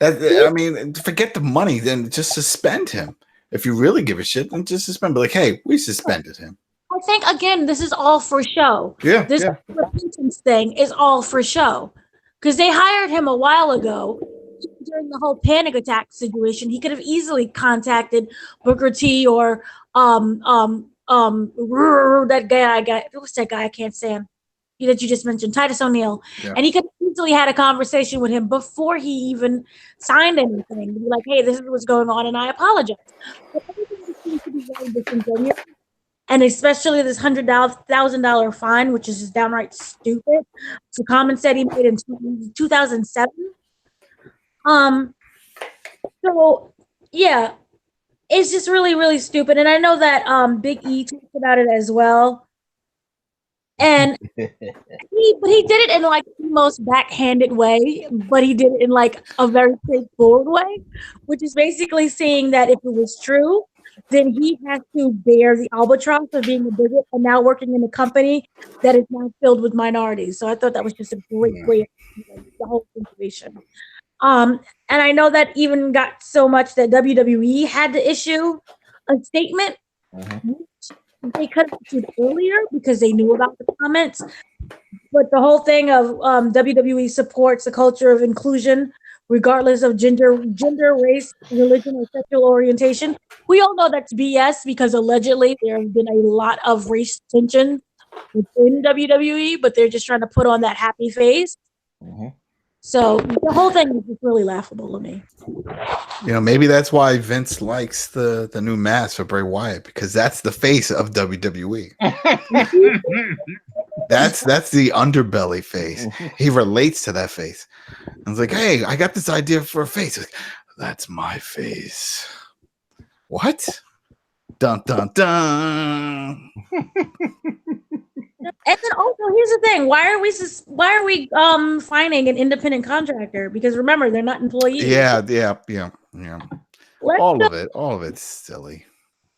I mean, forget the money, then just suspend him. If you really give a shit, then just suspend. Be like, hey, we suspended him. I think again, this is all for show. This repentance thing is all for show. Because they hired him a while ago during the whole panic attack situation. He could have easily contacted Booker T or that guy. What's that guy I can't stand? That you just mentioned, Titus O'Neil. Yeah. And he could have easily had a conversation with him before he even signed anything. Be like, hey, this is what's going on, and I apologize. But everything seems to be very disingenuous. And especially this $100,000 fine, which is just downright stupid. So Common said he made in 2007. So yeah, it's just really, really stupid. And I know that Big E talked about it as well. And he did it in like the most backhanded way, but he did it in like a very straightforward way, which is basically saying that if it was true, then he has to bear the albatross of being a bigot and now working in a company that is now filled with minorities. So I thought that was just a great way of the whole situation. And I know that even got so much that WWE had to issue a statement. Which they could have issued earlier because they knew about the comments. But the whole thing of WWE supports a culture of inclusion, regardless of gender, race, religion, or sexual orientation. We all know that's BS because allegedly there have been a lot of race tension within WWE, but they're just trying to put on that happy face. So the whole thing is just really laughable to me. You know, maybe that's why Vince likes the new mask for Bray Wyatt, because that's the face of WWE. That's the underbelly face. He relates to that face. I was like, hey, I got this idea for a face. Like, that's my face. What? Dun dun dun. And then also, here's the thing: why are we finding an independent contractor? Because remember, they're not employees. Yeah. All of it's silly.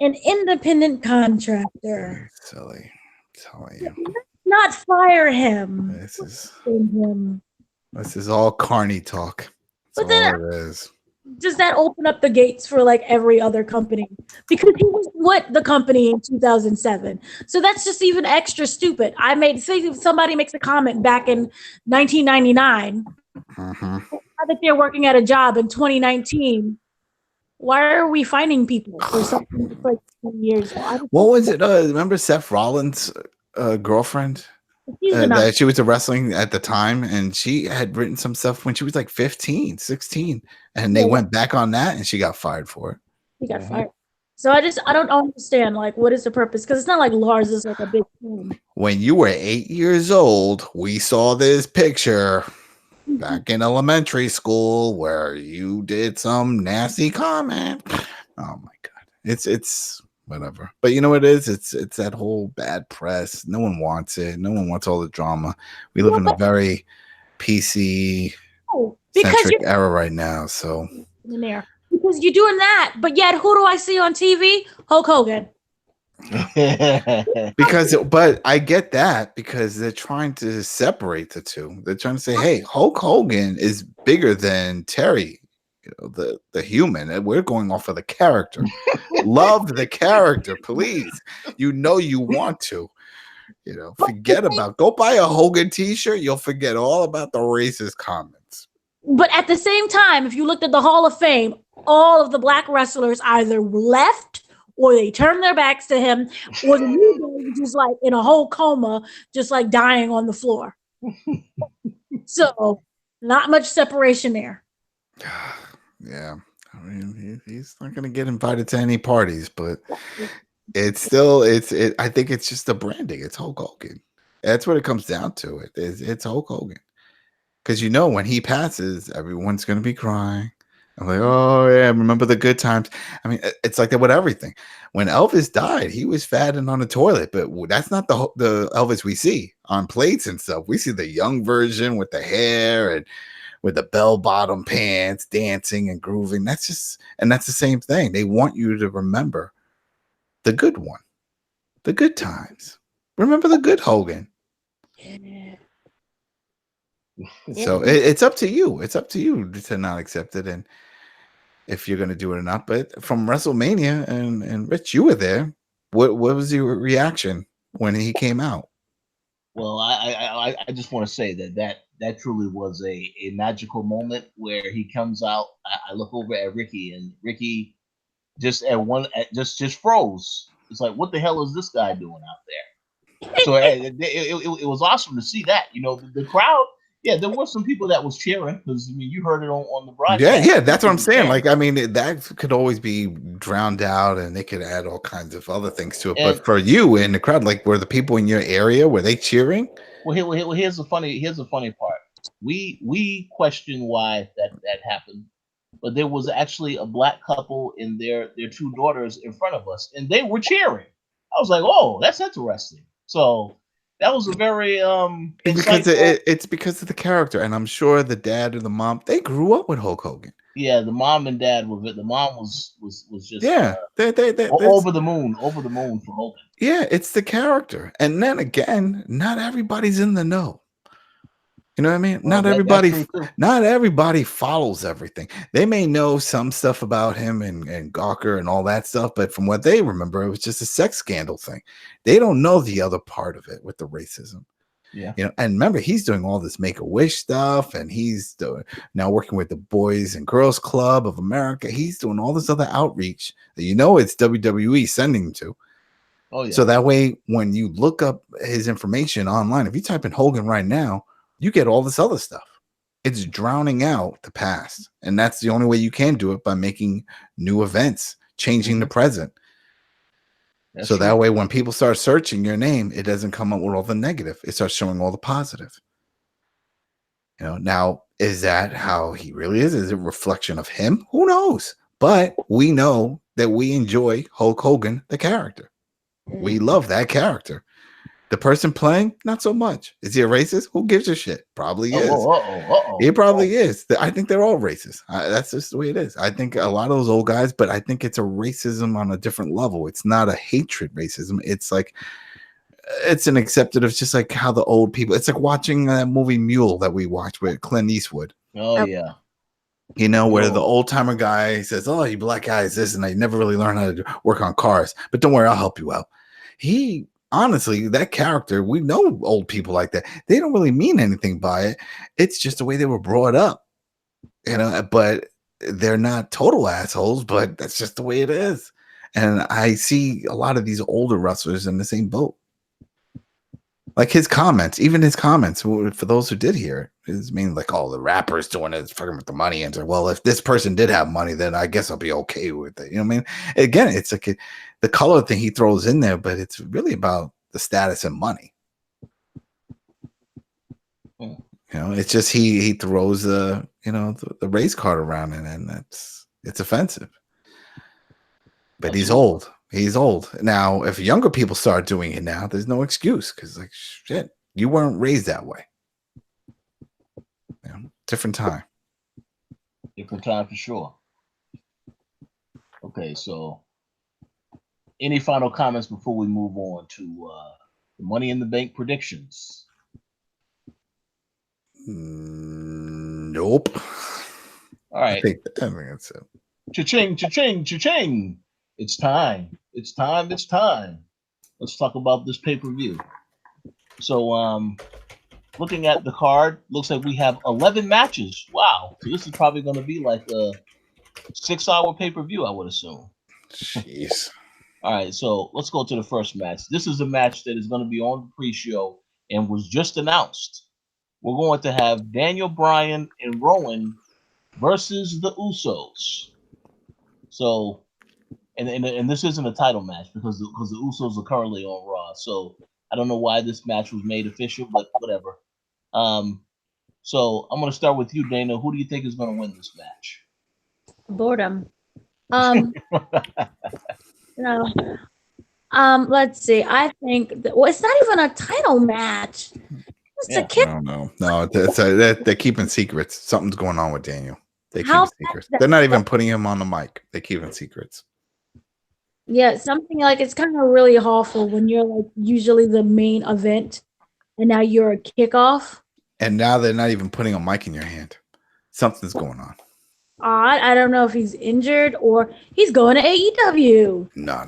An independent contractor. Silly. I'm telling you. Let's not fire him. This is all carny talk. That's all it is. Does that open up the gates for like every other company? Because he was with the company in 2007. So that's just even extra stupid. Say if somebody makes a comment back in 1999 that they're working at a job in 2019. Why are we finding people for something that's like 10 years old? What was it? Remember Seth Rollins' girlfriend? That she was wrestling at the time, and she had written some stuff when she was like 15, 16, and they went back on that, and she got fired for it. She got fired. So I don't understand, like, what is the purpose? Because it's not like Lars is like a big fan. When you were 8 years old, we saw this picture back in elementary school where you did some nasty comment. Oh my God. It's whatever. But you know what it is? It's that whole bad press. No one wants it. No one wants all the drama. We live in a very PC centric era right now. So because you're doing that, but yet who do I see on TV? Hulk Hogan. But I get that because they're trying to separate the two. They're trying to say, hey, Hulk Hogan is bigger than Terry, the human, and we're going off of the character. Love the character, please. You want to. Forget about, go buy a Hogan t-shirt, you'll forget all about the racist comments. But at the same time, if you looked at the Hall of Fame, all of the black wrestlers either left or they turned their backs to him, or the New Day was just like in a whole coma, just like dying on the floor. So not much separation there. Yeah. I mean, he's not going to get invited to any parties, but it's still, I think it's just the branding. It's Hulk Hogan. That's what it comes down to. It's Hulk Hogan. Because when he passes, everyone's going to be crying. I'm like, oh yeah, remember the good times. I mean, it's like that with everything. When Elvis died, he was fatting on a toilet, but that's not the Elvis we see on plates and stuff. We see the young version with the hair and with the bell-bottom pants, dancing and grooving. That's the same thing. They want you to remember the good one, the good times. Remember the good Hogan. Yeah. So it's up to you. It's up to you to not accept it, and if you're going to do it or not. But from WrestleMania, and Rich, you were there. What was your reaction when he came out? Well, I just want to say that truly was a magical moment where he comes out. I look over at Ricky, and Ricky just just froze. It's like, what the hell is this guy doing out there? So it was awesome to see that. The crowd. Yeah, there were some people that was cheering because you heard it on the broadcast. Yeah, that's what I'm saying. Like, I mean, that could always be drowned out, and they could add all kinds of other things to it. But for you in the crowd, like, were the people in your area, were they cheering? Well, here's the funny part. We question why that happened, but there was actually a black couple and their two daughters in front of us, and they were cheering. I was like, oh, that's interesting. So. That was a very because it's because of the character, and I'm sure the dad or the mom, they grew up with Hulk Hogan. Yeah, the mom and dad were. The mom was just they over the moon for Hogan. Yeah, it's the character, and then again, not everybody's in the know. You know what I mean? Well, not everybody follows everything. They may know some stuff about him and Gawker and all that stuff, but from what they remember, it was just a sex scandal thing. They don't know the other part of it with the racism. Yeah. And remember, he's doing all this Make-A-Wish stuff, and he's now working with the Boys and Girls Club of America. He's doing all this other outreach that it's WWE sending him to. Oh, yeah. So that way, when you look up his information online, if you type in Hogan right now, you get all this other stuff. It's drowning out the past. And that's the only way you can do it, by making new events, changing the present. That's so true. That way, when people start searching your name, it doesn't come up with all the negative. It starts showing all the positive. Now, is that how he really is? Is it a reflection of him? Who knows? But we know that we enjoy Hulk Hogan, the character. We love that character. The person playing, not so much. Is he a racist? Who gives a shit? Probably is. He probably is. I think they're all racist. That's just the way it is. I think a lot of those old guys, but I think it's a racism on a different level. It's not a hatred racism. It's like, it's an accepted of just like how the old people, it's like watching that movie Mule that we watched with Clint Eastwood. Oh, yeah. Where the old timer guy says, oh, you black guys, this, and I never really learned how to work on cars. But don't worry, I'll help you out. Honestly, that character, we know old people like that. They don't really mean anything by it. It's just the way they were brought up, but they're not total assholes, but that's just the way it is. And I see a lot of these older wrestlers in the same boat. Like his comments, for those who did hear it, is mean like, oh, the rappers doing it, fucking with the money. And so, well, if this person did have money, then I guess I'll be okay with it. You know what I mean? Again, it's like the color thing he throws in there, but it's really about the status and money. It's just he throws the race card around, and it's offensive. But he's old. He's old. Now, if younger people start doing it now, there's no excuse, because like, shit, you weren't raised that way. Different time. Different time for sure. Okay, so Any final comments before we move on to the Money in the Bank predictions? Nope. All right. I think that's it. Cha-ching, cha-ching, cha-ching. It's time. It's time. It's time. Let's talk about this pay-per-view. So, looking at the card, looks like we have 11 matches. Wow. So this is probably going to be like a 6-hour pay-per-view, I would assume. Jeez. All right, so let's go to the first match. This is a match that is going to be on the pre-show and was just announced. We're going to have Daniel Bryan and Rowan versus the Usos. So, and this isn't a title match because the Usos are currently on Raw. So I don't know why this match was made official, but whatever. So I'm going to start with you, Dana. Who do you think is going to win this match? Boredom. No. Let's see. I think it's not even a title match. It's a kid. No. They're keeping secrets. Something's going on with Daniel. They keep secrets. They're not even putting him on the mic. They keep him secrets. Yeah, something like it's kind of really awful when you're like usually the main event, and now you're a kickoff. And now they're not even putting a mic in your hand. Something's going on. I don't know if he's injured or he's going to AEW. No.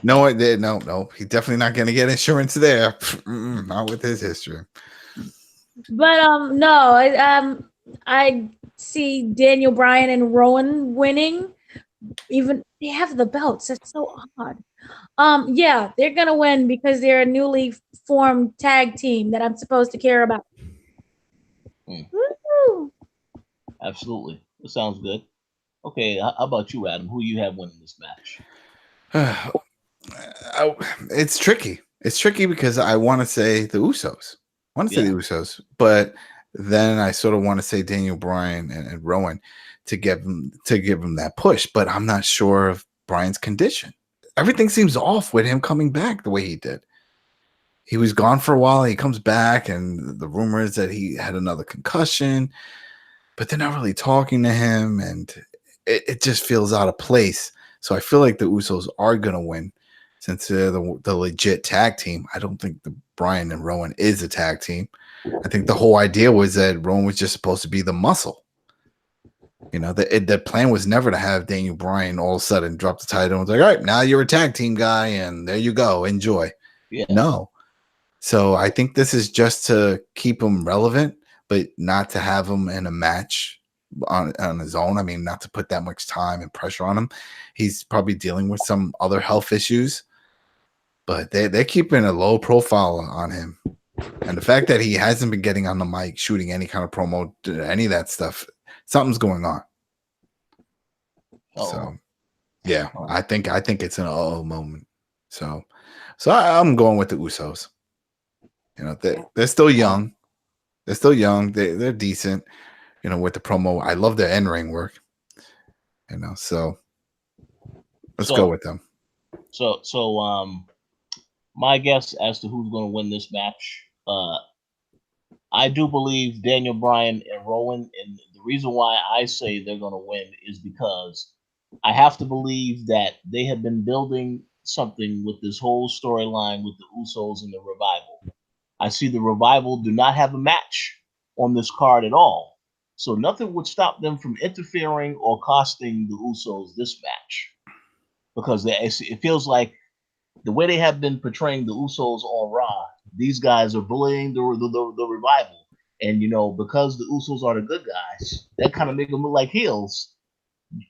No. He's definitely not going to get insurance there. Not with his history. But no, I see Daniel Bryan and Rowan winning. Even they have the belts. That's so odd. Yeah, they're gonna win because they're a newly formed tag team that I'm supposed to care about. Woo! Absolutely. That sounds good. Okay, how about you, Adam? Who you have winning this match? It's tricky. It's tricky because I want to say the Usos. But then I sort of want to say Daniel Bryan and Rowan to give him that push. But I'm not sure of Bryan's condition. Everything seems off with him coming back the way he did. He was gone for a while. He comes back, and the rumor is that he had another concussion. But they're not really talking to him, and it just feels out of place. So I feel like the Usos are going to win since they're the legit tag team. I don't think the Bryan and Rowan is a tag team. I think the whole idea was that Rowan was just supposed to be the muscle. You know, the plan was never to have Daniel Bryan all of a sudden drop the title and was like, all right, now you're a tag team guy, and there you go, enjoy. Yeah. No. So I think this is just to keep him relevant, but not to have him in a match on his own. I mean, not to put that much time and pressure on him. He's probably dealing with some other health issues, but they're keeping a low profile on him. And the fact that he hasn't been getting on the mic, shooting any kind of promo, any of that stuff, something's going on. So, yeah, I think it's an moment. So I'm going with the Usos. You know, they're still young. They're still young. They're decent. You know, with the promo, I love their in-ring work. You know, so let's go with them. So, my guess as to who's going to win this match, I do believe Daniel Bryan and Rowan, and the reason why I say they're going to win is because I have to believe that they have been building something with this whole storyline with the Usos and the Revival. I see the Revival do not have a match on this card at all. So nothing would stop them from interfering or costing the Usos this match. Because it feels like the way they have been portraying the Usos on Raw, these guys are bullying the Revival. And, you know, because the Usos are the good guys, that kind of make them look like heels,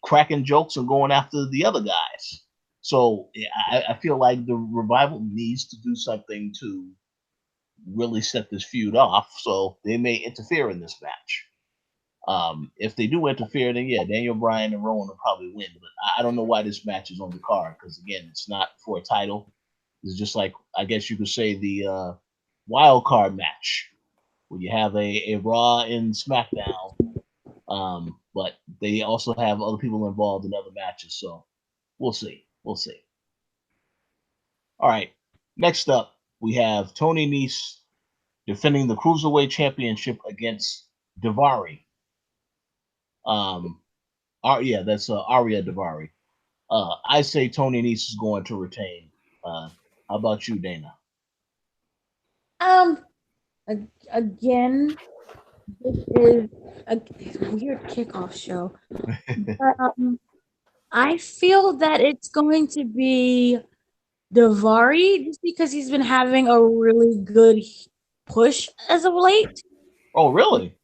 cracking jokes and going after the other guys. So I feel like the Revival needs to do something to really set this feud off, so they may interfere in this match. If they do interfere, then yeah, Daniel Bryan and Rowan will probably win. But I don't know why this match is on the card, because again, it's not for a title. It's just like, I guess you could say, the wild card match where you have a Raw and Smackdown, but they also have other people involved in other matches. So we'll see. All right, next up, we have Tony Nese defending the Cruiserweight Championship against Daivari. That's Arya Daivari. I say Tony Nese is going to retain. How about you, Dana? Again, this is a weird kickoff show. But, I feel that it's going to be Davari just because he's been having a really good push as of late. Oh, really?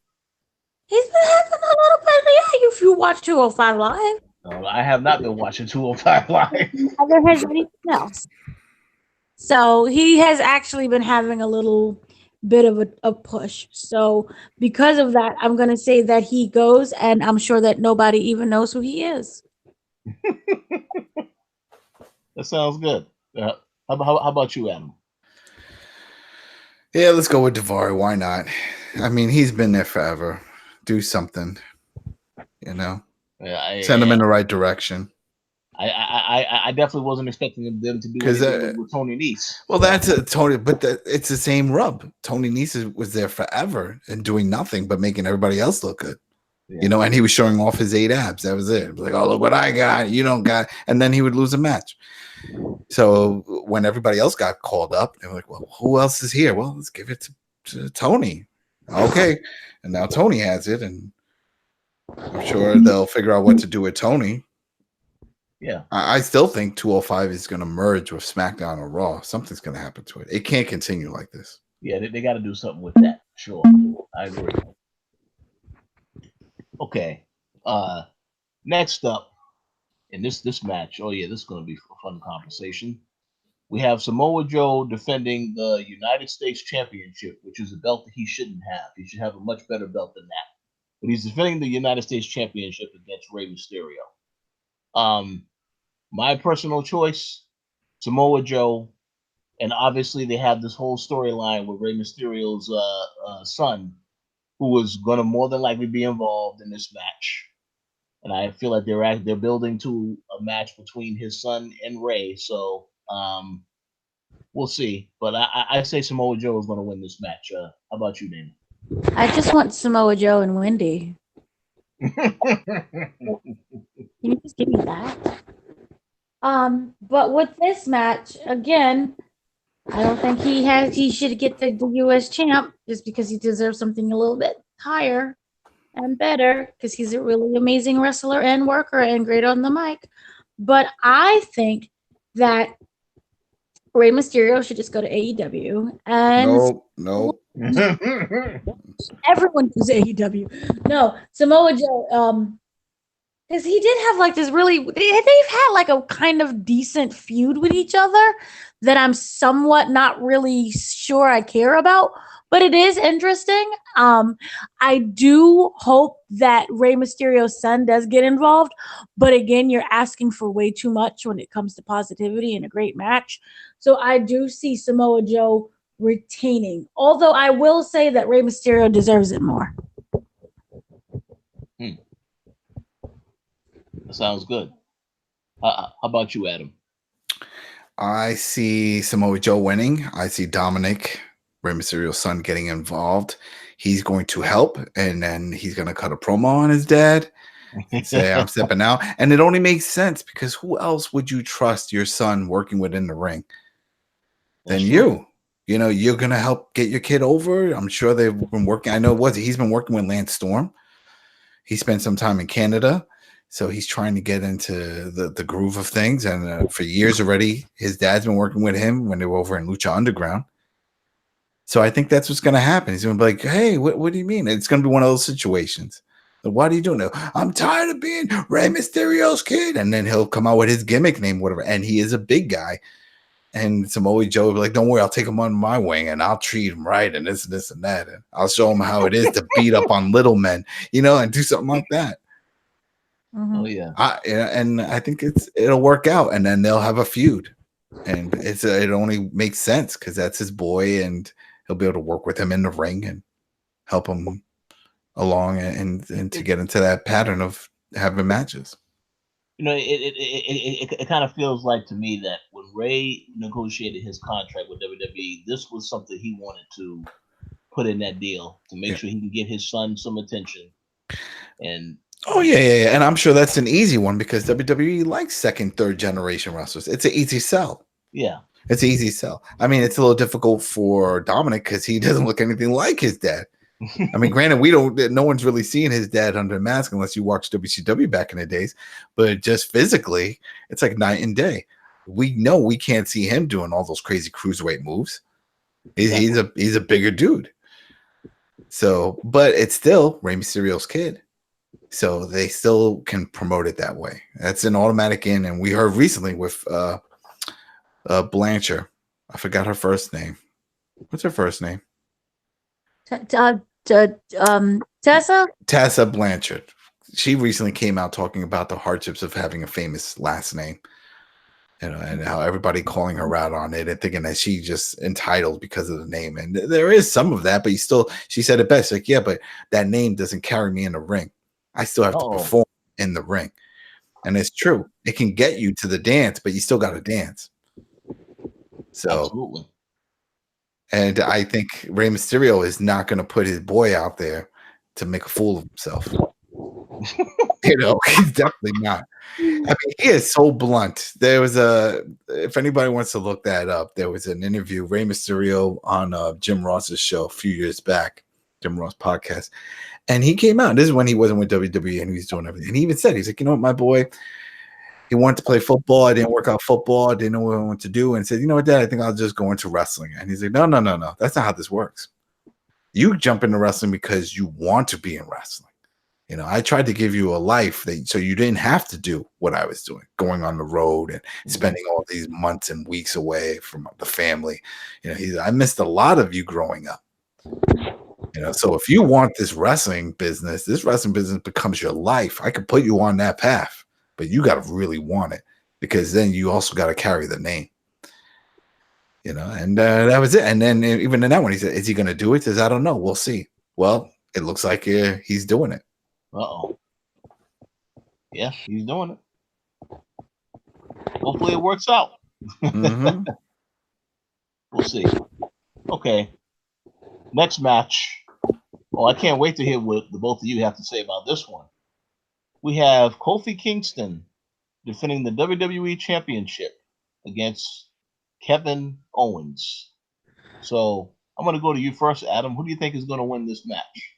He's been having a little bit. Yeah, if you watch 205 Live. No, I have not been watching 205 Live. Neither has anything else. So he has actually been having a little bit of a push. So because of that, I'm going to say that he goes, and I'm sure that nobody even knows who he is. That sounds good. How about you, Adam? Yeah, let's go with Davari. Why not? I mean, he's been there forever. Do something, send him in the right direction. I definitely wasn't expecting them to do anything with Tony Nese. Well, that's Tony, but it's the same rub. Tony Nese was there forever and doing nothing but making everybody else look good. Yeah. And he was showing off his 8 abs. That was it. Like, oh, look what I got. You don't got. And then he would lose a match. So when everybody else got called up, they were like, well, who else is here? Well, let's give it to Tony. Okay. And now Tony has it. And I'm sure they'll figure out what to do with Tony. Yeah. I still think 205 is going to merge with SmackDown or Raw. Something's going to happen to it. It can't continue like this. Yeah, they got to do something with that. Sure. I agree. Okay. Next up in this match, oh yeah, this is going to be a fun conversation. We have Samoa Joe defending the United States Championship, which is a belt that he shouldn't have. He should have a much better belt than that. But he's defending the United States Championship against Rey Mysterio. My personal choice, Samoa Joe, and obviously they have this whole storyline with Rey Mysterio's son, who is going to more than likely be involved in this match. And I feel like they're building to a match between his son and Rey. So we'll see. But I say Samoa Joe is going to win this match. How about you, Dana? I just want Samoa Joe and Wendy. Can you just give me that? But with this match, again, I don't think he should get the US champ just because he deserves something a little bit higher and better because he's a really amazing wrestler and worker and great on the mic. But I think that Rey Mysterio should just go to AEW and no. Everyone does AEW. No, Samoa Joe, because he did have like this really, they've had like a kind of decent feud with each other that I'm somewhat not really sure I care about, but it is interesting. I do hope that Rey Mysterio's son does get involved, but again, you're asking for way too much when it comes to positivity and a great match. So I do see Samoa Joe retaining, although I will say that Rey Mysterio deserves it more. That sounds good. How about you, Adam? I see Samoa Joe winning. I see Dominic, Rey Mysterio's son, getting involved. He's going to help, and then he's going to cut a promo on his dad and say, I'm stepping out. And it only makes sense because who else would you trust your son working with in the ring than you? You're going to help get your kid over. I'm sure they've been working. I know he's been working with Lance Storm. He spent some time in Canada. So he's trying to get into the groove of things. And for years already, his dad's been working with him when they were over in Lucha Underground. So I think that's what's going to happen. He's going to be like, hey, what do you mean? It's going to be one of those situations. Why do you do it? I'm tired of being Rey Mysterio's kid. And then he'll come out with his gimmick name, whatever. And he is a big guy. And Samoa Joe will be like, don't worry, I'll take him under my wing and I'll treat him right. And this and that. And I'll show him how it is to beat up on little men, and do something like that. Mm-hmm. Oh yeah, and I think it'll work out, and then they'll have a feud, and it only makes sense because that's his boy, and he'll be able to work with him in the ring and help him along, and to get into that pattern of having matches. It kind of feels like to me that when Rey negotiated his contract with WWE, this was something he wanted to put in that deal to make sure he can give his son some attention. And Oh yeah. And I'm sure that's an easy one because WWE likes second, third generation wrestlers. It's an easy sell. Yeah. It's an easy sell. I mean, it's a little difficult for Dominic because he doesn't look anything like his dad. I mean, granted, no one's really seen his dad under a mask unless you watch WCW back in the days, but just physically, it's like night and day. We know we can't see him doing all those crazy cruiserweight moves. He's a bigger dude. So, but it's still Rey Mysterio's kid. So they still can promote it that way. That's an automatic in. And we heard recently with Blanchard. I forgot her first name. What's her first name? Tessa? Tessa Blanchard. She recently came out talking about the hardships of having a famous last name. You know, and how everybody calling her out on it and thinking that she just entitled because of the name. And there is some of that, but she said it best. Like, yeah, but that name doesn't carry me in the ring. I still have to perform in the ring. And it's true. It can get you to the dance, but you still got to dance. So, absolutely. And I think Rey Mysterio is not going to put his boy out there to make a fool of himself. You know, he's definitely not. I mean, he is so blunt. There was if anybody wants to look that up, there was an interview, Rey Mysterio on Jim Ross's show a few years back, Jim Ross podcast. And he came out. This is when he wasn't with WWE and he was doing everything. And he even said, he's like, you know what, my boy, he wanted to play football. I didn't work out football. I didn't know what I wanted to do. And said, you know what, Dad, I think I'll just go into wrestling. And he's like, no. That's not how this works. You jump into wrestling because you want to be in wrestling. You know, I tried to give you a life so you didn't have to do what I was doing, going on the road and spending all these months and weeks away from the family. You know, I missed a lot of you growing up. You know, so if you want this wrestling business becomes your life. I could put you on that path, but you got to really want it because then you also got to carry the name. You know, and that was it. And then even in that one, he said, is he going to do it? He says, I don't know. We'll see. Well, it looks like he's doing it. Uh-oh. Yeah, he's doing it. Hopefully it works out. Mm-hmm. We'll see. Okay. Next match. Oh, I can't wait to hear what the both of you have to say about this one. We have Kofi Kingston defending the WWE Championship against Kevin Owens. So I'm going to go to you first, Adam. Who do you think is going to win this match?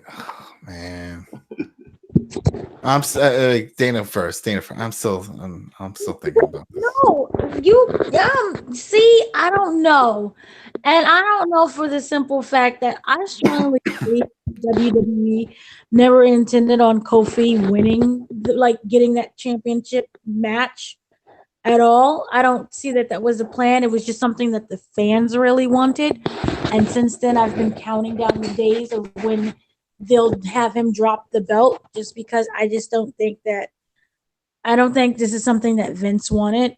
Oh, man. I'm Dana first. I'm still thinking about this. No, see, I don't know. And I don't know for the simple fact that I strongly believe WWE never intended on Kofi winning, getting that championship match at all. I don't see that was a plan. It was just something that the fans really wanted. And since then, I've been counting down the days of when they'll have him drop the belt, just because I don't think this is something that Vince wanted.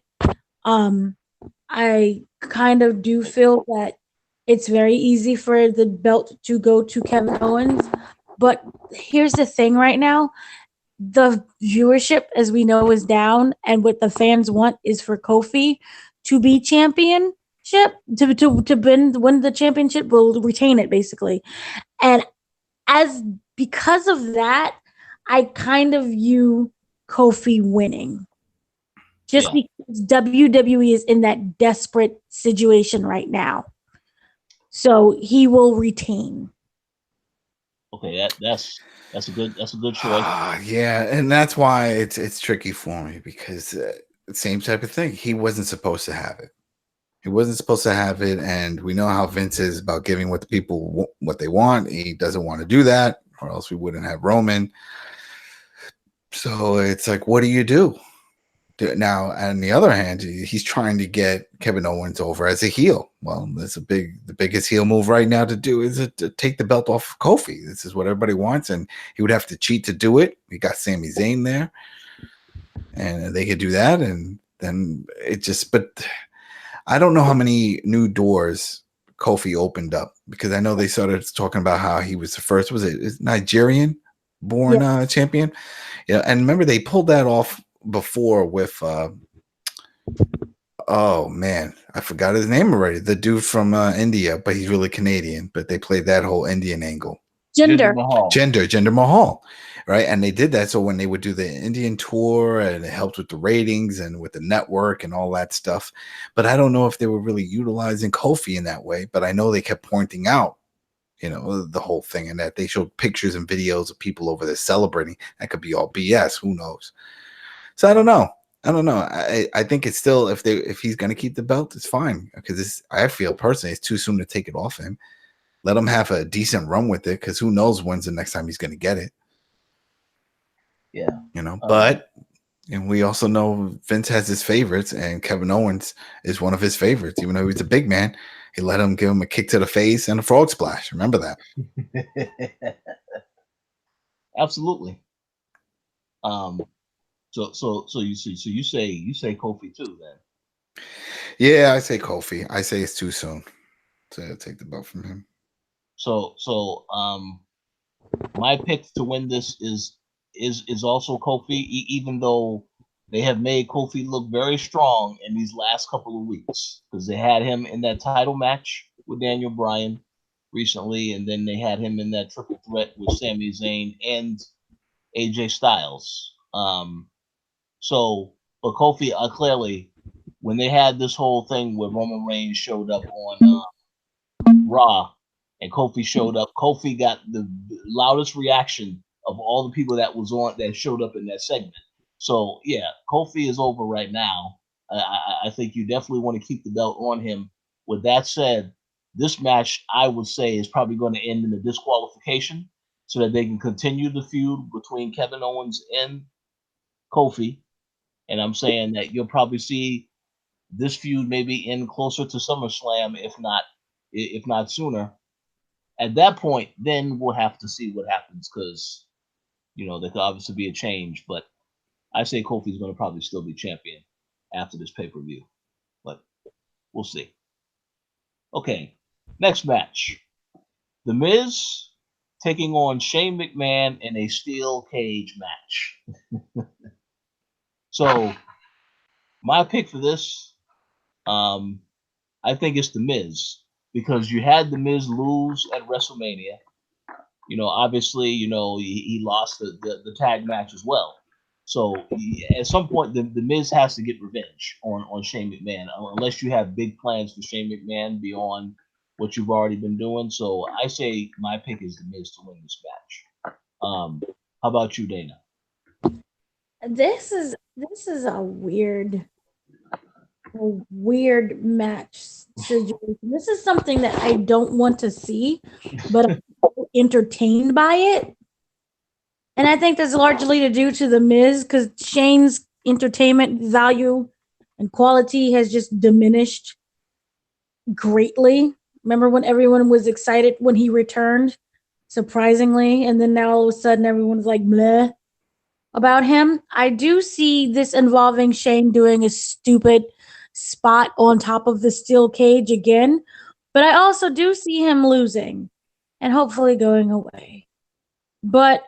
I kind of do feel that it's very easy for the belt to go to Kevin Owens. But here's the thing right now. The viewership, as we know, is down. And what the fans want is for Kofi to be championship, to win the championship, will retain it, basically. And because of that, I kind of view Kofi winning. Just because WWE is in that desperate situation right now. So he will retain. Okay, that's a good choice. Yeah, and that's why it's tricky for me because same type of thing. He wasn't supposed to have it. He wasn't supposed to have it, and we know how Vince is about giving what the people what they want. He doesn't want to do that, or else we wouldn't have Roman. So it's like, what do you do? Now, on the other hand, he's trying to get Kevin Owens over as a heel. Well, that's the biggest heel move right now to do is to take the belt off of Kofi. This is what everybody wants, and he would have to cheat to do it. We got Sami Zayn there, and they could do that, and then it just. But I don't know how many new doors Kofi opened up because I know they started talking about how he was the first. Was it Nigerian born champion? Yeah, and remember they pulled that off before with Oh man, I forgot his name already. The dude from India, but he's really Canadian. But they played that whole Indian angle. Jinder Mahal. Jinder Mahal, right? And they did that so when they would do the Indian tour, and it helped with the ratings and with the network and all that stuff. But I don't know if they were really utilizing Kofi in that way. But I know they kept pointing out, the whole thing, and that they showed pictures and videos of people over there celebrating. That could be all BS. Who knows? So I don't know. I think it's still, if he's gonna keep the belt, it's fine, because I feel personally it's too soon to take it off him. Let him have a decent run with it, because who knows when's the next time he's gonna get it. Yeah, but and we also know Vince has his favorites, and Kevin Owens is one of his favorites. Even though he's a big man, he let him give him a kick to the face and a frog splash. Remember that? Absolutely. So you say Kofi too then? Yeah, I say Kofi. I say it's too soon to take the belt from him. So my pick to win this is also Kofi, even though they have made Kofi look very strong in these last couple of weeks, because they had him in that title match with Daniel Bryan recently, and then they had him in that triple threat with Sami Zayn and AJ Styles. But Kofi, clearly, when they had this whole thing where Roman Reigns showed up on Raw and Kofi showed up, Kofi got the loudest reaction of all the people that showed up in that segment. So yeah, Kofi is over right now. I think you definitely want to keep the belt on him. With that said, this match I would say is probably going to end in a disqualification, so that they can continue the feud between Kevin Owens and Kofi. And I'm saying that you'll probably see this feud maybe end closer to SummerSlam, if not sooner. At that point, then we'll have to see what happens, because there could obviously be a change. But I say Kofi's going to probably still be champion after this pay-per-view, but we'll see. Okay, next match: The Miz taking on Shane McMahon in a steel cage match. So my pick for this, I think it's The Miz, because you had The Miz lose at WrestleMania. Obviously, he lost the tag match as well. So at some point, the Miz has to get revenge on Shane McMahon, unless you have big plans for Shane McMahon beyond what you've already been doing. So I say my pick is The Miz to win this match. How about you, Dana? This is a weird match situation. This is something that I don't want to see, but I'm entertained by it. And I think that's largely due to The Miz, because Shane's entertainment value and quality has just diminished greatly. Remember when everyone was excited when he returned, surprisingly, and then now all of a sudden everyone's like bleh about him. I do see this involving Shane doing a stupid spot on top of the steel cage again, but I also do see him losing and hopefully going away. But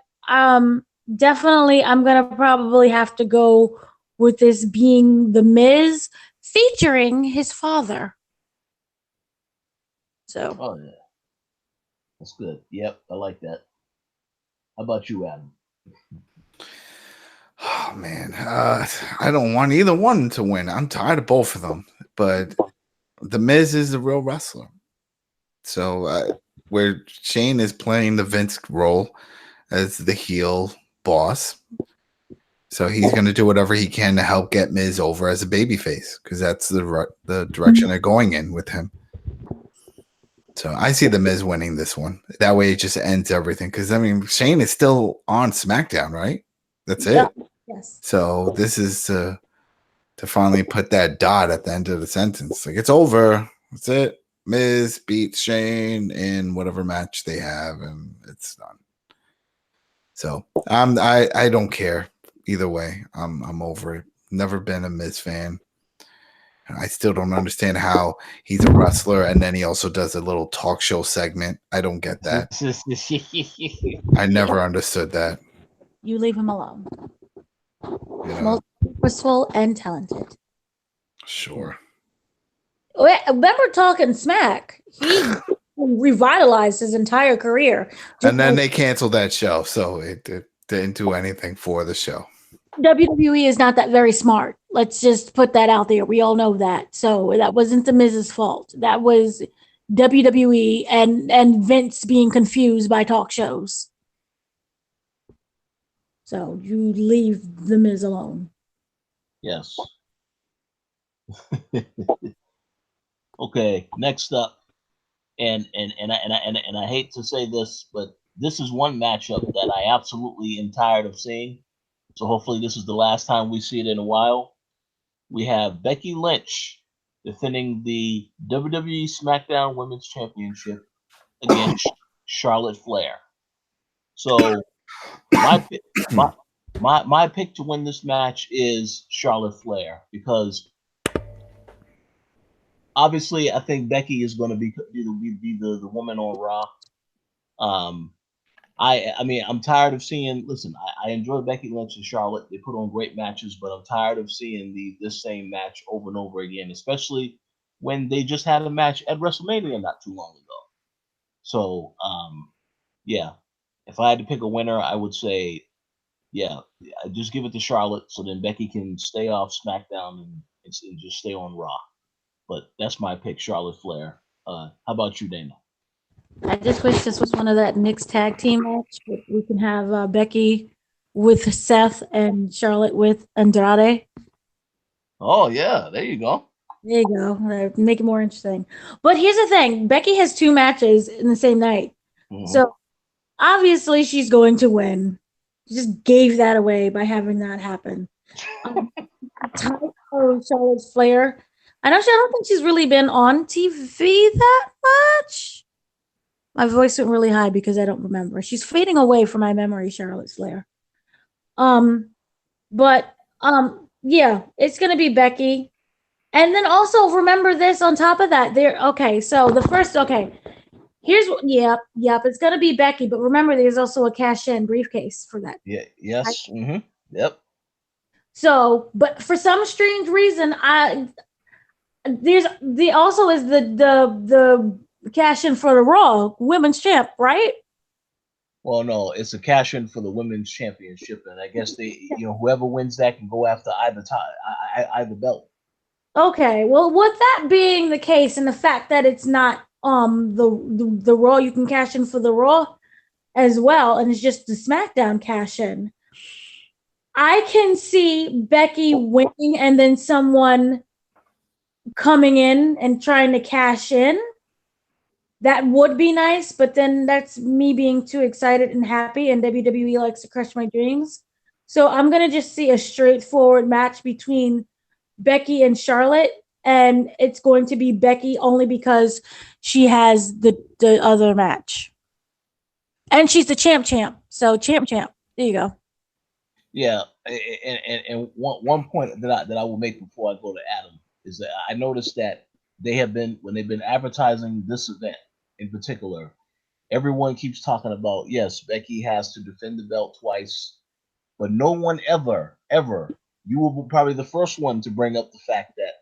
definitely I'm gonna probably have to go with this being The Miz featuring his father. So Oh yeah, that's good. Yep, I like that. How about you, Adam? Oh man, I don't want either one to win. I'm tired of both of them, but The Miz is the real wrestler. So where Shane is playing the Vince role as the heel boss, so he's going to do whatever he can to help get Miz over as a babyface, because that's the direction they're going in with him. So I see The Miz winning this one. That way it just ends everything, because I mean Shane is still on SmackDown, right? That's it. yes. So this is to finally put that dot at the end of the sentence. Like, it's over. That's it. Miz beats Shane in whatever match they have, and it's done. So I don't care either way. I'm over it. Never been a Miz fan. I still don't understand how he's a wrestler and then he also does a little talk show segment. I don't get that. I never understood that. You leave him alone. Most purposeful and talented. Sure. remember talking smack. He revitalized his entire career. And then they canceled that show, so it didn't do anything for the show. WWE is not that very smart. Let's just put that out there. We all know that. So that wasn't the Miz's fault. That was WWE and Vince being confused by talk shows. So you leave the Miz alone. Yes. Okay, next up, and I hate to say this, but this is one matchup that I absolutely am tired of seeing. So hopefully this is the last time we see it in a while. We have Becky Lynch defending the WWE Smackdown Women's Championship against Charlotte Flair. So my pick to win this match is Charlotte Flair, because obviously I think Becky is going to be the woman on Raw. I mean, I'm tired of seeing. Listen, I enjoy Becky Lynch and Charlotte. They put on great matches, but I'm tired of seeing this same match over and over again, especially when they just had a match at WrestleMania not too long ago. So, yeah, if I had to pick a winner, I would say, yeah, just give it to Charlotte, so then Becky can stay off SmackDown and just stay on Raw. But that's my pick, Charlotte Flair. How about you, Dana? I just wish this was one of that mixed tag team match. We can have Becky with Seth and Charlotte with Andrade. Oh, yeah, there you go. There you go. Make it more interesting. But here's the thing. Becky has 2 matches in the same night. Mm-hmm. So obviously she's going to win. She just gave that away by having that happen. Charlotte Flair. I don't think she's really been on TV that much. My voice went really high because I don't remember. She's fading away from my memory, Charlotte Flair. Yeah, it's gonna be Becky. And then also remember this on top of that. It's gonna be Becky, but remember there's also a cash-in briefcase for that. Yeah, yes. Mm-hmm. Yep. So, but for some strange reason, the cash in for the Raw Women's Champ, right? Well, no, it's a cash in for the Women's Championship, and I guess whoever wins that can go after either belt. Okay, well, with that being the case, and the fact that it's not the Raw, you can cash in for the Raw as well, and it's just the SmackDown cash in. I can see Becky winning and then someone coming in and trying to cash in. That would be nice, but then that's me being too excited and happy, and WWE likes to crush my dreams. So I'm going to just see a straightforward match between Becky and Charlotte, and it's going to be Becky only because she has the other match. And she's the champ. So champ. There you go. Yeah, and one point that I will make before I go to Adam is that I noticed that when they've been advertising this event in particular, everyone keeps talking about, yes, Becky has to defend the belt twice, but no one ever, you will be probably the first one to bring up the fact that,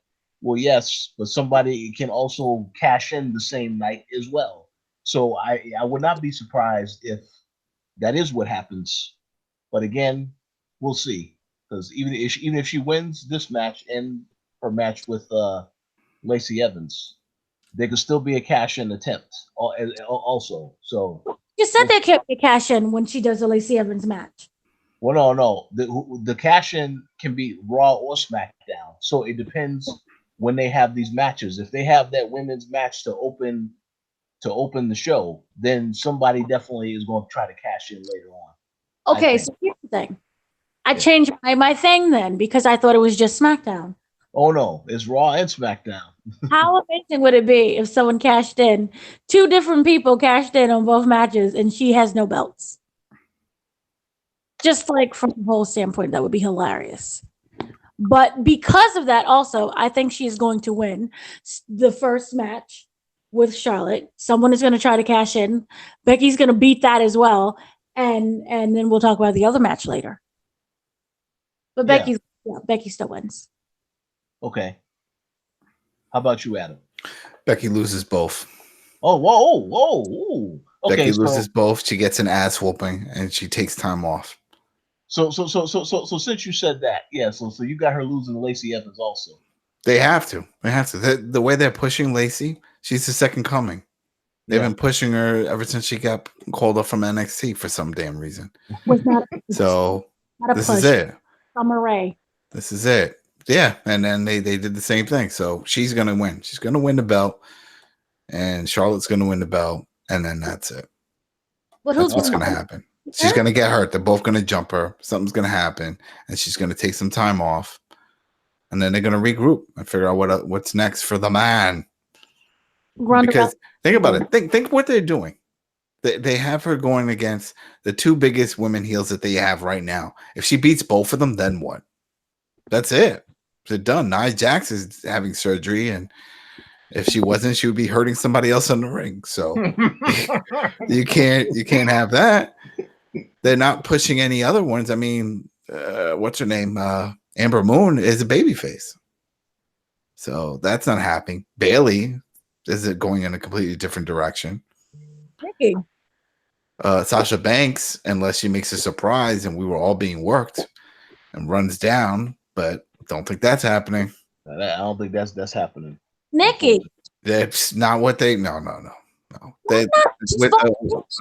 well, yes, but somebody can also cash in the same night as well. So I would not be surprised if that is what happens. But again, we'll see. Because even if she wins this match and her match with Lacey Evans, there could still be a cash-in attempt also. So you said there can't be a cash-in when she does the Lacey Evans match. Well, no. The cash-in can be Raw or SmackDown. So it depends when they have these matches. If they have that women's match to open the show, then somebody definitely is going to try to cash in later on. Okay, so here's the thing. I changed my thing then because I thought it was just SmackDown. Oh no, it's Raw and SmackDown. How amazing would it be if someone cashed in? 2 different people cashed in on both matches and she has no belts. Just like from the whole standpoint, that would be hilarious. But because of that also, I think she's going to win the first match with Charlotte. Someone is going to try to cash in. Becky's going to beat that as well. And then we'll talk about the other match later. But Becky still wins. Okay. How about you, Adam? Becky loses both. Oh, whoa. Okay, Becky loses both. She gets an ass whooping and she takes time off. So since you said that, yeah. So you got her losing to Lacey Evans also. They have to. The way they're pushing Lacey, she's the second coming. They've been pushing her ever since she got called up from NXT for some damn reason. So this is it. Summer Rae. This is it. Yeah, and then they did the same thing. So she's gonna win. She's gonna win the belt, and Charlotte's gonna win the belt, and then that's it. But that's what's gonna happen. She's gonna get hurt. They're both gonna jump her. Something's gonna happen, and she's gonna take some time off, and then they're gonna regroup and figure out what's next for the man. Because think about it. Think what they're doing. They have her going against the two biggest women heels that they have right now. If she beats both of them, then what? That's it. They're done. Nia Jax is having surgery, and if she wasn't, she would be hurting somebody else in the ring. So you can't have that. They're not pushing any other ones. I mean, what's her name? Amber Moon is a babyface. So that's not happening. Bailey is it going in a completely different direction. Nikki. Sasha Banks, unless she makes a surprise and we were all being worked and runs down, but don't think that's happening. I don't think that's happening. Nikki. That's not what they no. With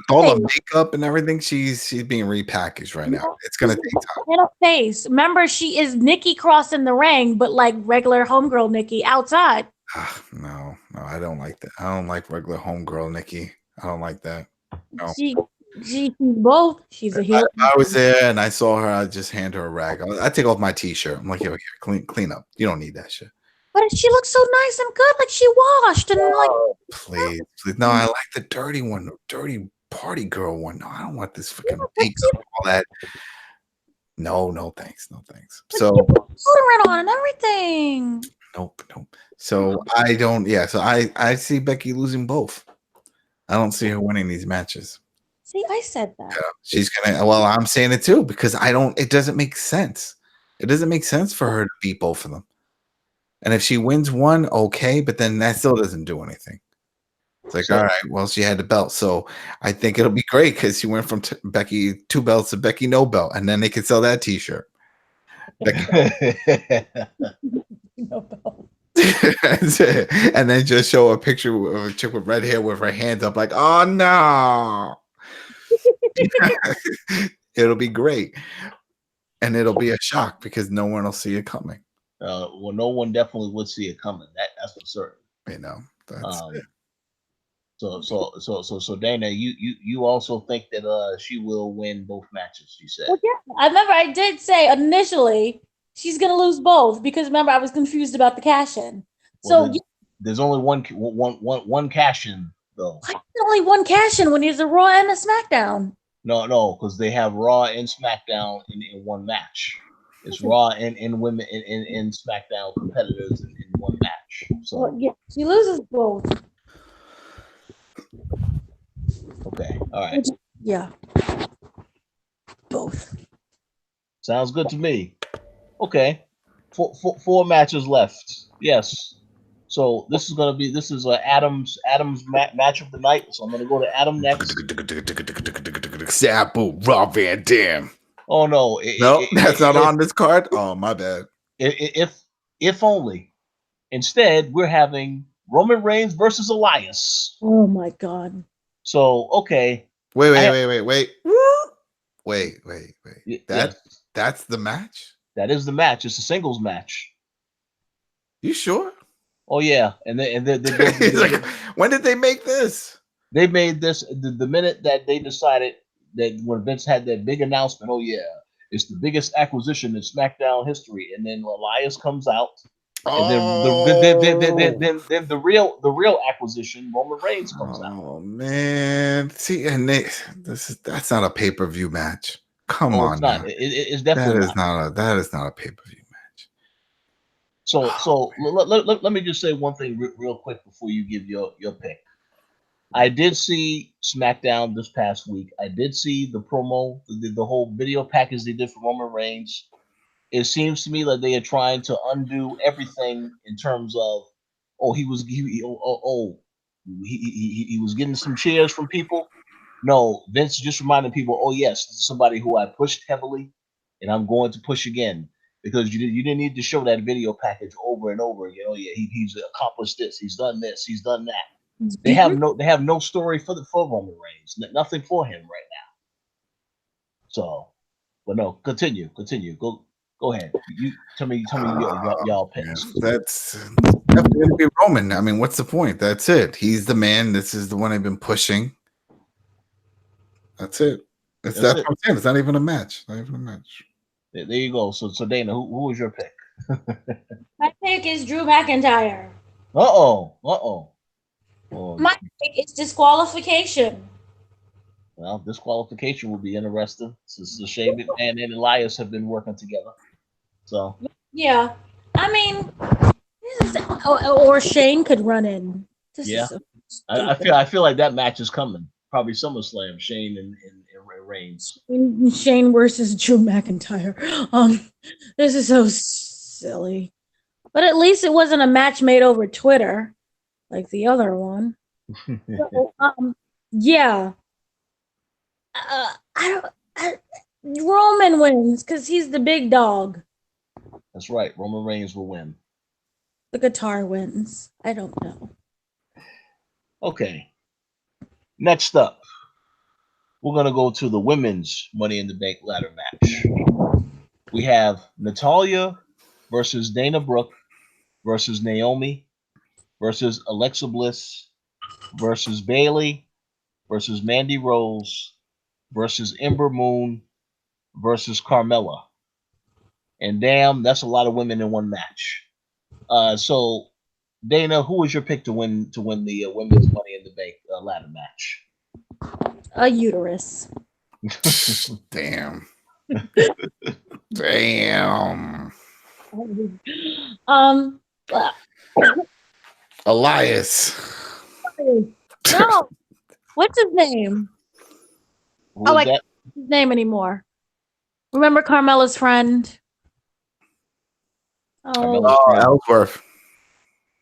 all the makeup and everything, she's being repackaged right now. It's gonna take time. In her face. Remember, she is Nikki Cross in the ring, but like regular homegirl Nikki outside. No, I don't like that. I don't like regular homegirl Nikki. I don't like that. No. She's both. She's a heel. I was there and I saw her. I just hand her a rag. I take off my t-shirt. I'm like, here, clean up. You don't need that shit. But she looks so nice and good, like she washed and like. Please. No, I like the dirty one, the dirty party girl one. No, I don't want this freaking makeup and all that. No, thanks. So deodorant on and everything. Nope. So I don't. Yeah. So I see Becky losing both. I don't see her winning these matches. See, I said that. Yeah, she's gonna. Well, I'm saying it too because I don't. It doesn't make sense. It doesn't make sense for her to beat both of them. And if she wins one, okay, but then that still doesn't do anything. It's like, all right, well, she had the belt, so I think it'll be great because she went from Becky 2 belts to Becky no belt, and then they can sell that T-shirt. No belt. And then just show a picture of a chick with red hair with her hands up, like, oh no. It'll be great, and it'll be a shock because no one will see it coming. Well, no one definitely would see it coming. That's for certain. You know. That's it. So Dana, you also think that she will win both matches? You said. Well, yeah, I remember I did say initially she's gonna lose both because remember I was confused about the cash in. Well, so there's only one cash in though. Only one cash in when there's a Raw and a SmackDown. No, because they have Raw and SmackDown in one match. It's Raw and women in SmackDown competitors in one match. So well, yeah, she loses both. Okay, all right. Yeah, both. Sounds good to me. Okay, four matches left. Yes. So this is Adam's match of the night. So I'm gonna go to Adam next. Sabu Rob Van Dam. Oh no! That's not on this card. Oh my bad. If only. Instead, we're having Roman Reigns versus Elias. Oh my god! So okay. Wait. That's the match. That is the match. It's a singles match. You sure? Oh yeah, and he's like, when did they make this? They made this the minute that they decided that when Vince had that big announcement. Oh yeah, it's the biggest acquisition in SmackDown history, and then Elias comes out, and then the real acquisition, Roman Reigns comes out. Oh man, see, and that's not a pay-per-view match. Come on, it's not. It's definitely that is not a pay-per-view match. So let me just say one thing real quick before you give your pick. I did see SmackDown this past week. I did see the promo, the whole video package they did for Roman Reigns. It seems to me like they are trying to undo everything in terms of he was he was getting some cheers from people. No, Vince just reminded people, oh yes, this is somebody who I pushed heavily, and I'm going to push again because you didn't need to show that video package over and over. You know, yeah, he's accomplished this, he's done this, he's done that. They have no story for Roman Reigns, nothing for him right now. So, but no, continue, go ahead. You tell me y'all picks. That's definitely gonna be Roman. I mean, what's the point? That's it. He's the man. This is the one I've been pushing. That's it. That's what I'm saying. It's not even a match. Not even a match. There you go. So Dana, who was your pick? My pick is Drew McIntyre. My pick is disqualification. Well, disqualification will be interesting. Since Shane McMahon and Elias have been working together. So yeah, I mean, or Shane could run in. I feel like that match is coming. Probably SummerSlam. Shane and Reigns. Shane versus Drew McIntyre. This is so silly. But at least it wasn't a match made over Twitter, like the other one. So, yeah. Roman wins because he's the big dog. That's right. Roman Reigns will win. The guitar wins. I don't know. Okay. Next up, we're going to go to the women's Money in the Bank ladder match. We have Natalya versus Dana Brooke versus Naomi versus Alexa Bliss versus Bayley versus Mandy Rose versus Ember Moon versus Carmella. And damn, that's a lot of women in one match. So, Dana, who was your pick to win the women's Money in the Bank ladder match? A uterus. Damn. Damn. Elias. No. What's his name? I like his name anymore. Remember Carmella's friend? Ellsworth.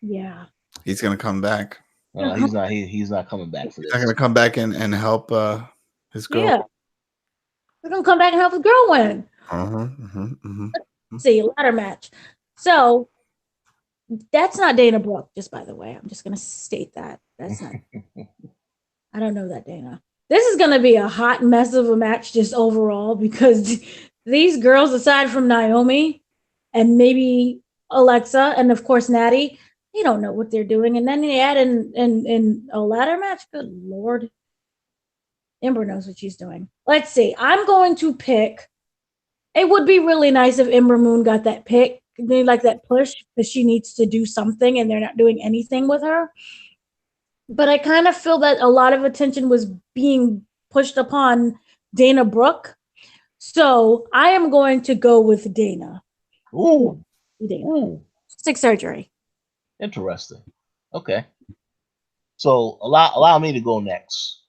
Yeah. He's gonna come back. He's not coming back for this. He's not gonna come back and help his girl. Yeah. He's gonna come back and help his girl win. Let's see, ladder match. So that's not Dana Brooke, just by the way. I'm just gonna state that. That's not I don't know that, Dana. This is gonna be a hot mess of a match just overall because these girls, aside from Naomi and maybe Alexa and of course Natty, they don't know what they're doing. And then they add in a ladder match. Good Lord. Ember knows what she's doing. Let's see. I'm going to pick. It would be really nice if Ember Moon got that pick. They like that push because she needs to do something and they're not doing anything with her. But I kind of feel that a lot of attention was being pushed upon Dana Brooke. So I am going to go with Dana. Ooh. Dana. Ooh. Stick surgery. Interesting. Okay. So allow me to go next.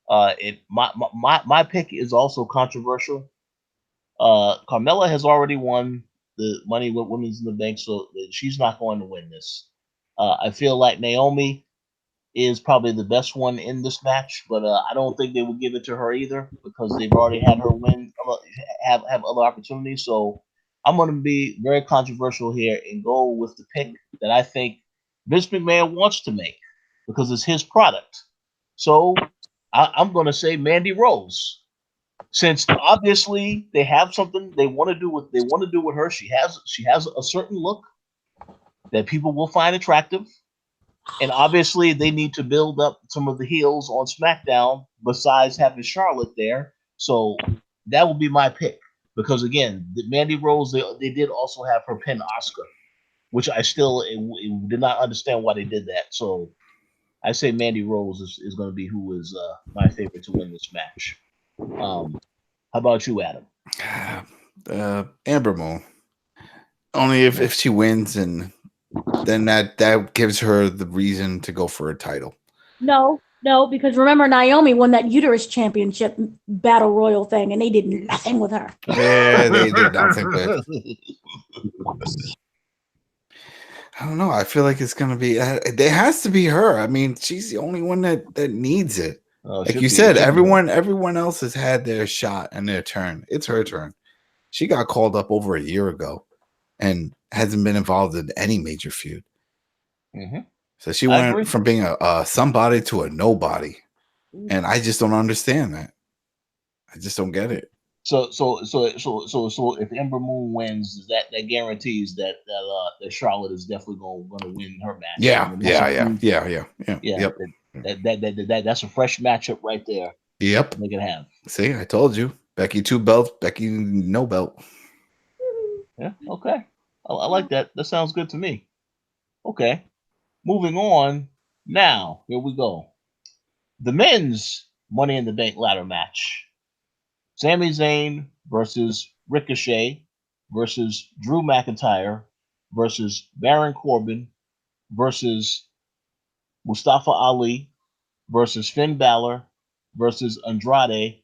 My pick is also controversial. Carmella has already won the Money with Women's in the Bank, so she's not going to win this. I feel like Naomi is probably the best one in this match, but I don't think they would give it to her either because they've already had her win, have other opportunities. So I'm going to be very controversial here and go with the pick that I think Vince McMahon wants to make because it's his product. So I'm going to say Mandy Rose, since obviously they have something they want to do with her. She has a certain look that people will find attractive. And obviously, they need to build up some of the heels on SmackDown besides having Charlotte there. So that will be my pick. Because, again, Mandy Rose, they did also have her pin Asuka, which I still did not understand why they did that. So I say Mandy Rose is going to be who is my favorite to win this match. How about you, Adam? Ember Moon. Only if she wins and... then that gives her the reason to go for a title. No, because remember Naomi won that uterus championship battle royal thing, and they did nothing with her. Yeah, they did nothing. But I don't know. I feel like it's gonna be. There has to be her. I mean, she's the only one that needs it. Like you said, everyone else has had their shot and their turn. It's her turn. She got called up over a year ago, and hasn't been involved in any major feud. Mm-hmm. So she went from being a somebody to a nobody, and I just don't understand that. I just don't get it. So if Ember Moon wins, that guarantees that Charlotte is definitely going to win her match. Yeah. Yep. That's a fresh matchup right there. Yep. They can have. See, I told you, Becky 2 belts, Becky no belt. Yeah. Okay. I like that. That sounds good to me. Okay. Moving on. Now here we go. The men's Money in the Bank ladder match. Sami Zayn versus Ricochet versus Drew McIntyre versus Baron Corbin versus Mustafa Ali versus Finn Balor versus Andrade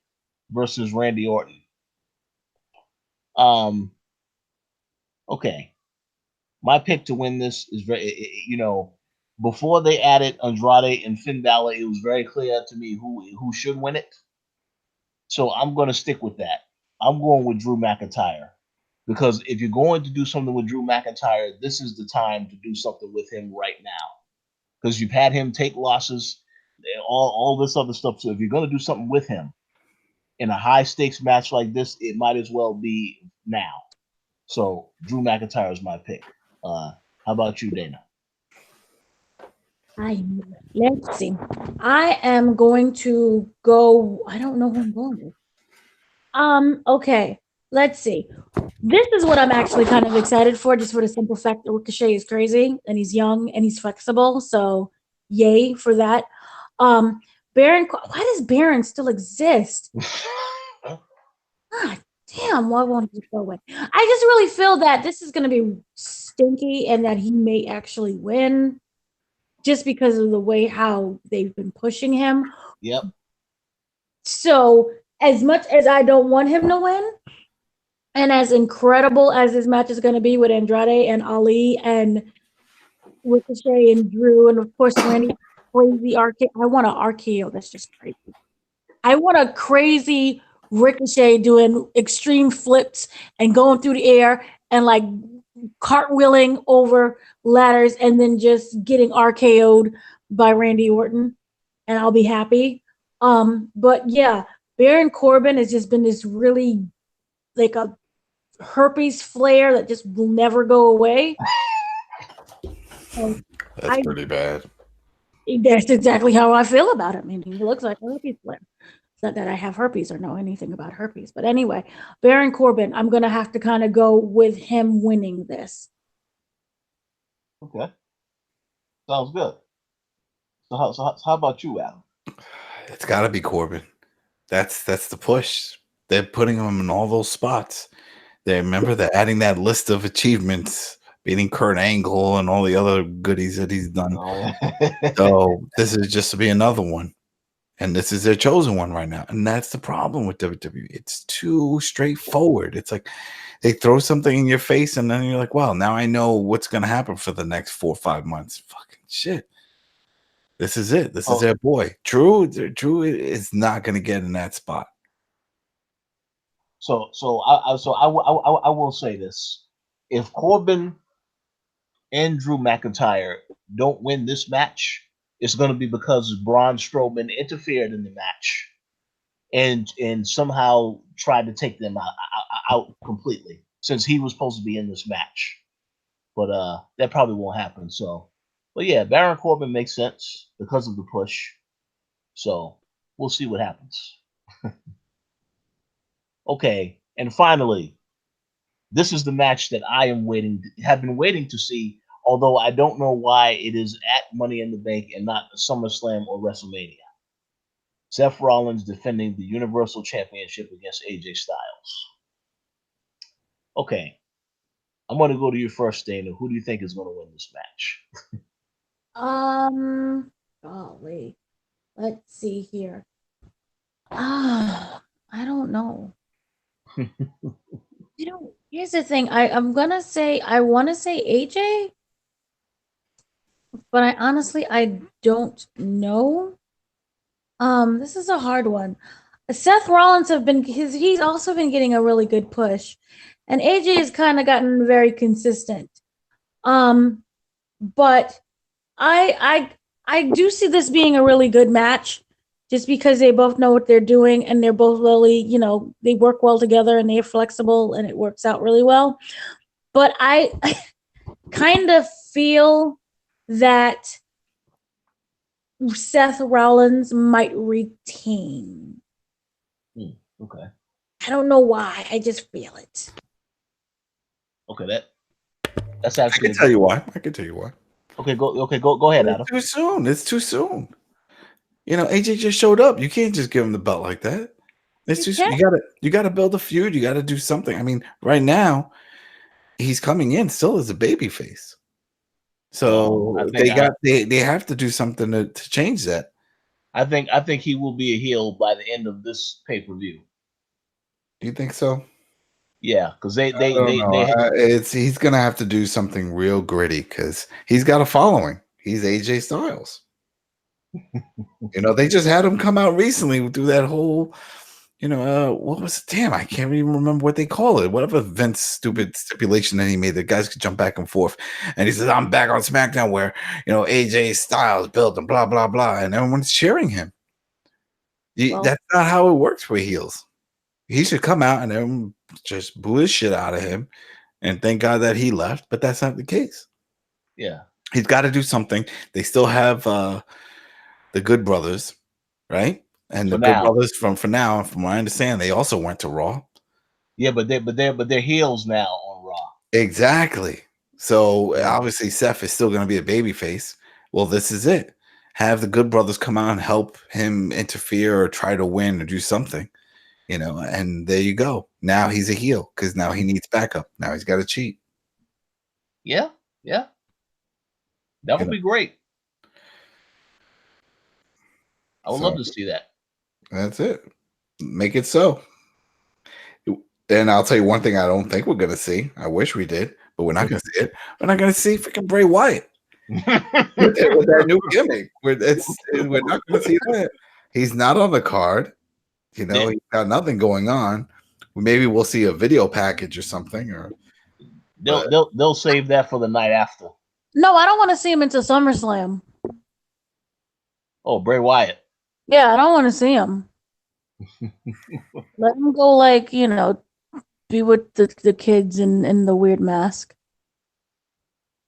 versus Randy Orton. Okay. My pick to win this is before they added Andrade and Finn Balor, it was very clear to me who should win it. So I'm going to stick with that. I'm going with Drew McIntyre, because if you're going to do something with Drew McIntyre, this is the time to do something with him right now, because you've had him take losses, all this other stuff. So if you're going to do something with him in a high stakes match like this, it might as well be now. So Drew McIntyre is my pick. How about you, Dana? Let's see. I am going to go. I don't know who I'm going with. Okay. Let's see. This is what I'm actually kind of excited for, just for the simple fact that Ricochet is crazy and he's young and he's flexible. So, yay for that. Baron. Why does Baron still exist? God damn! Why won't he go away? I just really feel that this is going to be stinky and that he may actually win, just because of the way how they've been pushing him. Yep. So, as much as I don't want him to win, and as incredible as this match is going to be with Andrade and Ali and Ricochet and Drew, and of course Randy, crazy RKO. I want an RKO. That's just crazy. I want a crazy Ricochet doing extreme flips and going through the air and like cartwheeling over ladders and then just getting RKO'd by Randy Orton, and I'll be happy. But yeah, Baron Corbin has just been this really like a herpes flare that just will never go away. That's pretty bad. That's exactly how I feel about him. I mean, he looks like a herpes flare. It's not that I have herpes or know anything about herpes, but anyway, Baron Corbin, I'm gonna have to kind of go with him winning this. Okay, sounds good. So how about you, Adam? It's got to be Corbin. That's the push. They're putting him in all those spots. They're adding that list of achievements, beating Kurt Angle and all the other goodies that he's done. Oh, yeah. So this is just to be another one. And this is their chosen one right now. And that's the problem with WWE. It's too straightforward. It's like they throw something in your face and then you're like, well, now I know what's going to happen for the next 4 or 5 months. Fucking shit. This is it. This is their boy. Drew is not going to get in that spot. So I will say this: if Corbin and Drew McIntyre don't win this match, it's going to be because Braun Strowman interfered in the match and somehow tried to take them out completely, since he was supposed to be in this match. But that probably won't happen. So, but yeah, Baron Corbin makes sense because of the push. So we'll see what happens. Okay, and finally, this is the match that I have been waiting to see, although I don't know why it is at Money in the Bank and not SummerSlam or WrestleMania. Seth Rollins defending the Universal Championship against AJ Styles. Okay, I'm going to go to you first, Dana. Who do you think is going to win this match? Golly. Let's see here. I don't know. Here's the thing. I want to say AJ. but I don't know. This is a hard one. Seth Rollins he's also been getting a really good push, and AJ has kind of gotten very consistent. But I do see this being a really good match, just because they both know what they're doing and they're both really, they work well together and they're flexible and it works out really well. But I kind of feel that Seth Rollins might retain. Okay. I don't know why. I just feel it. Okay, that's actually. I can tell you why. Okay, go ahead, Adam. It's too soon. AJ just showed up. You can't just give him the belt like that. It's too soon. You gotta build a feud. You gotta do something. I mean, right now, he's coming in still as a babyface. So they have to do something to change that. I think he will be a heel by the end of this pay-per-view. You think so? Yeah, because he's gonna have to do something real gritty because he's got a following. He's AJ Styles. They just had him come out recently through that whole, what was it? Damn, I can't even remember what they call it. Whatever Vince stupid stipulation that he made, the guys could jump back and forth. And he says, I'm back on SmackDown where, AJ Styles built and blah, blah, blah. And everyone's cheering him. That's not how it works for heels. He should come out and everyone just boo his shit out of him and thank God that he left. But that's not the case. Yeah. He's got to do something. They still have the Good Brothers, right? And the Good Brothers from what I understand, they also went to Raw. Yeah, but they're heels now on Raw. Exactly. So obviously Seth is still going to be a babyface. Well, this is it. Have the Good Brothers come out and help him interfere or try to win or do something, and there you go. Now he's a heel because now he needs backup. Now he's got to cheat. Yeah. That would be great. I would love to see that. That's it. Make it so. And I'll tell you one thing I don't think we're going to see. I wish we did, but we're not going to see it. We're not going to see freaking Bray Wyatt with that new gimmick. We're not going to see that. He's not on the card. He's got nothing going on. Maybe we'll see a video package or something. Or they'll save that for the night after. No, I don't want to see him until SummerSlam. Oh, Bray Wyatt. Yeah, I don't want to see him. Let him go, be with the kids in the weird mask.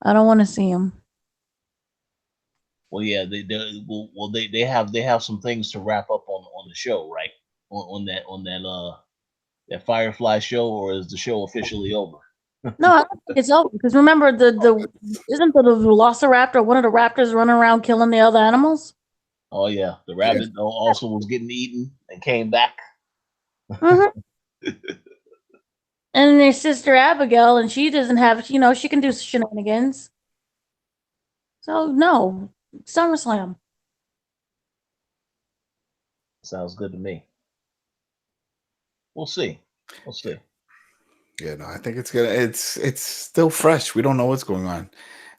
I don't want to see him. Well, yeah, they have some things to wrap up on the show, right? On that Firefly show, or is the show officially over? No, I don't think it's over because remember isn't the Velociraptor, one of the raptors, running around killing the other animals? Oh yeah, the rabbit also was getting eaten and came back. Mm-hmm. And their sister Abigail, and she doesn't have, she can do shenanigans. So no, SummerSlam. Sounds good to me. We'll see. Yeah, no, I think it's still fresh. We don't know what's going on,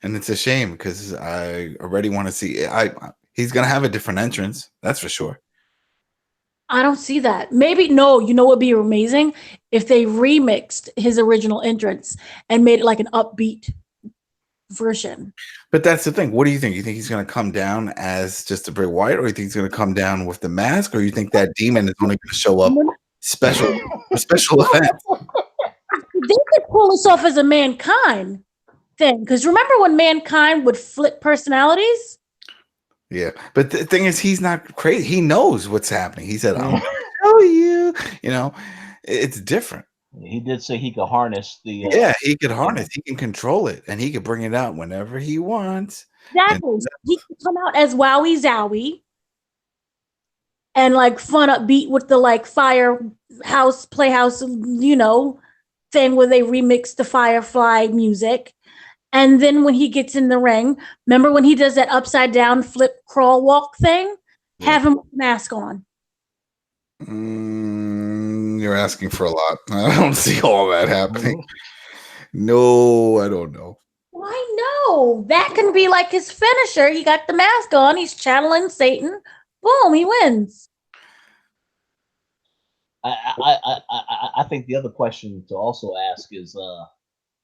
and it's a shame because I already want to see. He's gonna have a different entrance, that's for sure. I don't see that. Maybe no. You know what would be amazing if they remixed his original entrance and made it like an upbeat version. But that's the thing. What do you think? You think he's going to come down as just a Bray Wyatt, or you think he's going to come down with the mask, or you think that demon is only going to show up special event? They could pull this off as a Mankind thing, because remember when Mankind would flip personalities? Yeah, but the thing is, he's not crazy. He knows what's happening. He said, "I'm going to show you." It's different. He did say he could harness the. Yeah, he could harness. He can control it, and he can bring it out whenever he wants. Exactly. He can come out as Wowie Zowie, and fun upbeat with the Firehouse Playhouse, thing where they remix the Firefly music. And then when he gets in the ring, remember when he does that upside down flip crawl walk thing? Have him with a mask on. You're asking for a lot. I don't see all that happening. No, I don't know. Why no? no, that can be like his finisher. He got the mask on. He's channeling Satan. Boom, he wins. I think the other question to also ask is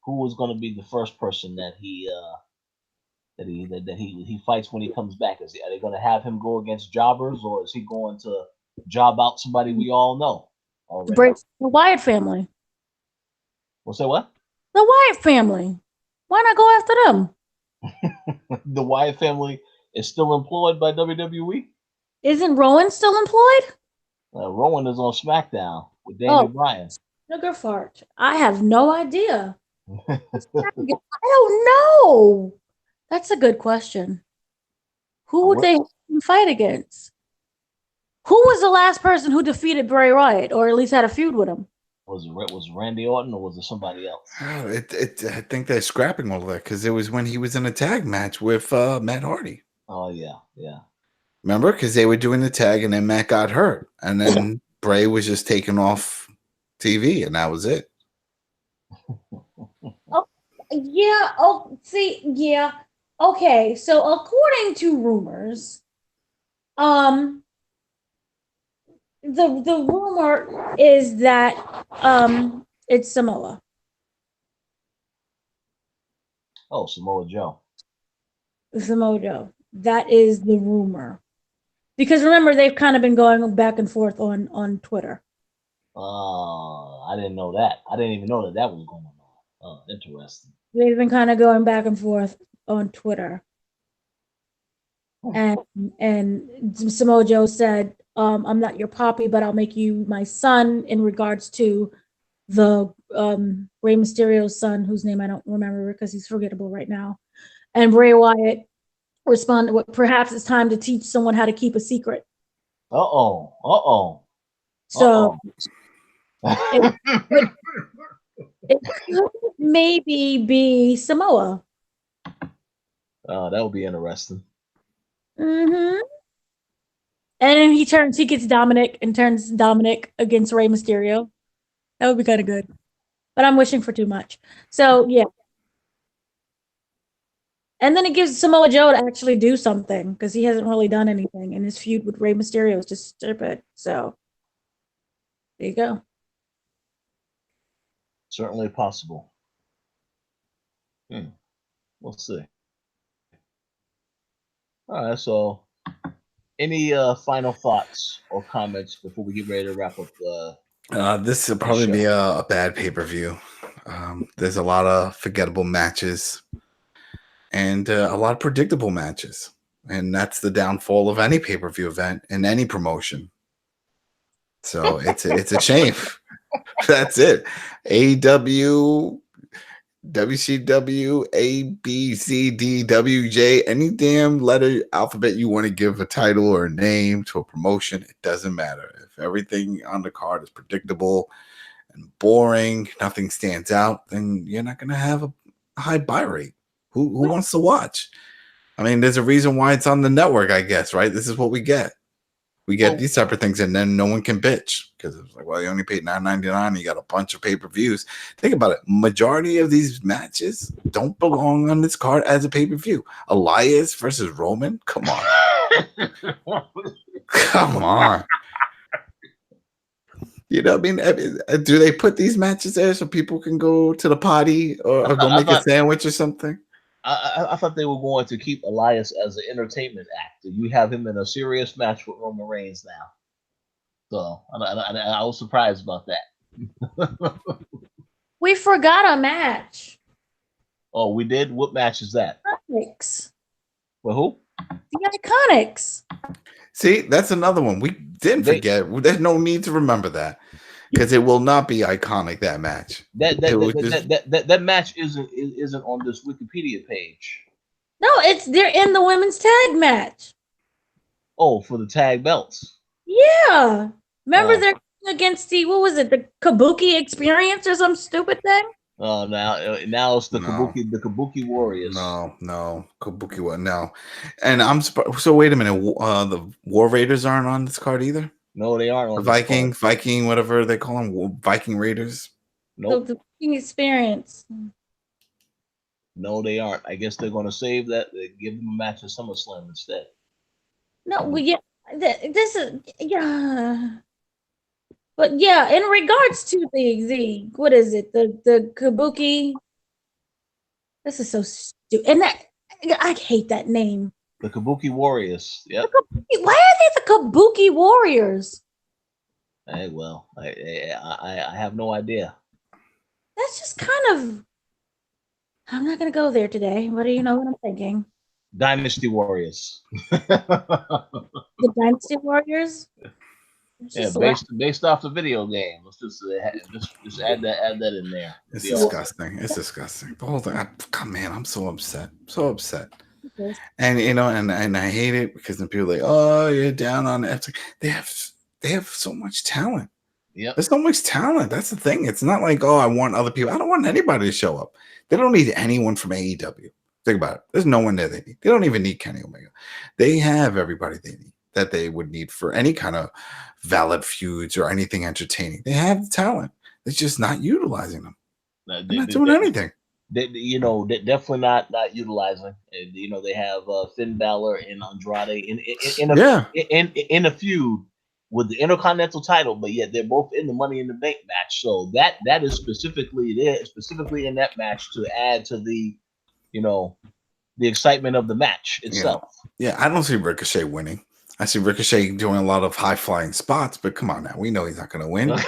who is going to be the first person that he fights when he comes back? Are they going to have him go against jobbers, or is he going to job out somebody we all know already? The Wyatt family. What's that? What? The Wyatt family. Why not go after them? The Wyatt family is still employed by WWE. Isn't Rowan still employed? Rowan is on Smackdown with Daniel Bryan. Sugar fart. I have no idea. I don't know. That's a good question. Who would they fight against? Who was the last person who defeated Bray Wyatt, or at least had a feud with him? Was it Randy Orton, or was it somebody else? I think they're scrapping all that because it was when he was in a tag match with Matt Hardy. Oh yeah. Remember? Because they were doing the tag, and then Matt got hurt, and then Bray was just taken off TV, and that was it. Yeah. Oh, see, yeah. Okay. So according to rumors, the rumor is that it's Samoa. Oh, Samoa Joe. Samoa Joe. That is the rumor. Because remember, they've kind of been going back and forth on Twitter. I didn't know that. I didn't even know that was going on. Interesting. They've been kind of going back and forth on Twitter. And Samoa Joe said, I'm not your poppy, but I'll make you my son, in regards to the Rey Mysterio's son, whose name I don't remember because he's forgettable right now. And Bray Wyatt responded, well, perhaps it's time to teach someone how to keep a secret. So it could maybe be Samoa. That would be interesting. Mm-hmm. And then he gets Dominic and turns Dominic against Rey Mysterio. That would be kind of good. But I'm wishing for too much. So, yeah. And then it gives Samoa Joe to actually do something because he hasn't really done anything. And his feud with Rey Mysterio is just stupid. So, there you go. Certainly possible. We'll see. All right, so any final thoughts or comments before we get ready to wrap up? This will probably be a bad pay-per-view. There's a lot of forgettable matches and a lot of predictable matches. And that's the downfall of any pay-per-view event in any promotion. So it's a shame. That's it. AEW, WCW, A, B, C, D, W, J, any damn letter alphabet you want to give a title or a name to a promotion, it doesn't matter. If everything on the card is predictable and boring, nothing stands out, then you're not going to have a high buy rate. Who wants to watch? I mean, there's a reason why it's on the network, I guess, right? This is what we get. We get these type of things, and then no one can bitch because it's like, well, you only paid $9.99. You got a bunch of pay-per-views. Think about it. Majority of these matches don't belong on this card as a pay-per-view. Elias versus Roman? Come on. Come on. You know what I mean? Do they put these matches there so people can go to the potty or go make a sandwich or something? I thought they were going to keep Elias as an entertainment actor. You have him in a serious match with Roman Reigns now. So I was surprised about that. We forgot a match. Oh, we did? What match is that? Iconics. Well, who? The Iconics. See, that's another one. We didn't forget. There's no need to remember that because it will not be iconic, that match. That match isn't on this Wikipedia page. No, they're in the women's tag match. Oh, for the tag belts. Yeah. Remember they're against the Kabuki Experience or some stupid thing? Oh, now it's the Kabuki Warriors. No, Kabuki Warriors. No, and I'm surprised. So wait a minute. The War Raiders aren't on this card either. No, they aren't on the Viking, whatever they call them, Viking Raiders. Nope. So the Viking Experience. No, they aren't. I guess they're going to save that. They give them a match at SummerSlam instead. No, well, yeah, this is yeah. But yeah, in regards to the what is it? The Kabuki. This is so stupid. And that I hate that name. The Kabuki Warriors. Yep. Why are they the Kabuki Warriors? Hey, well, I have no idea. That's just kind of. I'm not gonna go there today. What do you know what I'm thinking? Dynasty Warriors. The Dynasty Warriors. Yeah, based off the video game. Let's just add that in there. It's disgusting. It's disgusting. The whole thing. Come man, I'm so upset. So upset. And you know, and I hate it because then people are like, oh, you're down on it. They have so much talent. Yeah, there's so much talent. That's the thing. It's not like, oh, I want other people. I don't want anybody to show up. They don't need anyone from AEW. Think about it. There's no one there they need. They don't even need Kenny Omega. They have everybody they need that they would need for any kind of valid feuds or anything entertaining. They have the talent. They're just not utilizing them. They're not doing anything. Definitely not utilizing. You know, they have Finn Balor and Andrade in a feud with the Intercontinental title, but yet they're both in the Money in the Bank match. So that is specifically in that match to add to the, you know, the excitement of the match itself. Yeah, I don't see Ricochet winning. I see Ricochet doing a lot of high-flying spots, but come on now. We know he's not going to win.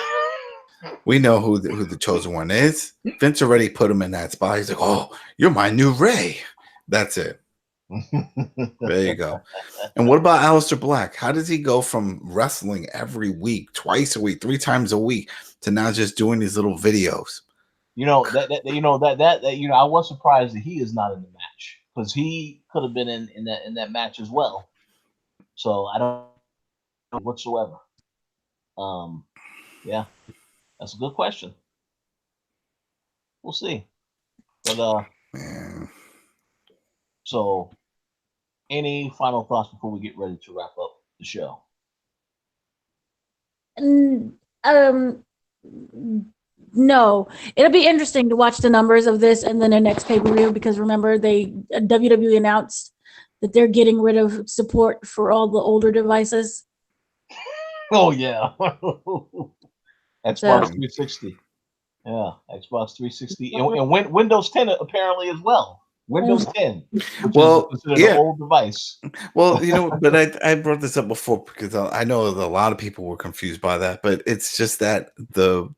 We know who the chosen one is. Vince already put him in that spot. He's like, oh, you're my new Ray. That's it. There you go. And what about Aleister Black? How does he go from wrestling every week, twice a week, 3 times a week, to now just doing these little videos? You know, I was surprised that he is not in the match because he could have been in that match as well. So I don't know whatsoever. Yeah, that's a good question. We'll see. But so any final thoughts before we get ready to wrap up the show? No. It'll be interesting to watch the numbers of this and then the next pay-per-view because remember WWE announced that they're getting rid of support for all the older devices. Oh yeah. Xbox 360. Yeah, Xbox 360 and Windows 10 apparently as well. Windows 10. Well, an old device. Well, you know, but I brought this up before because I know that a lot of people were confused by that, but it's just that the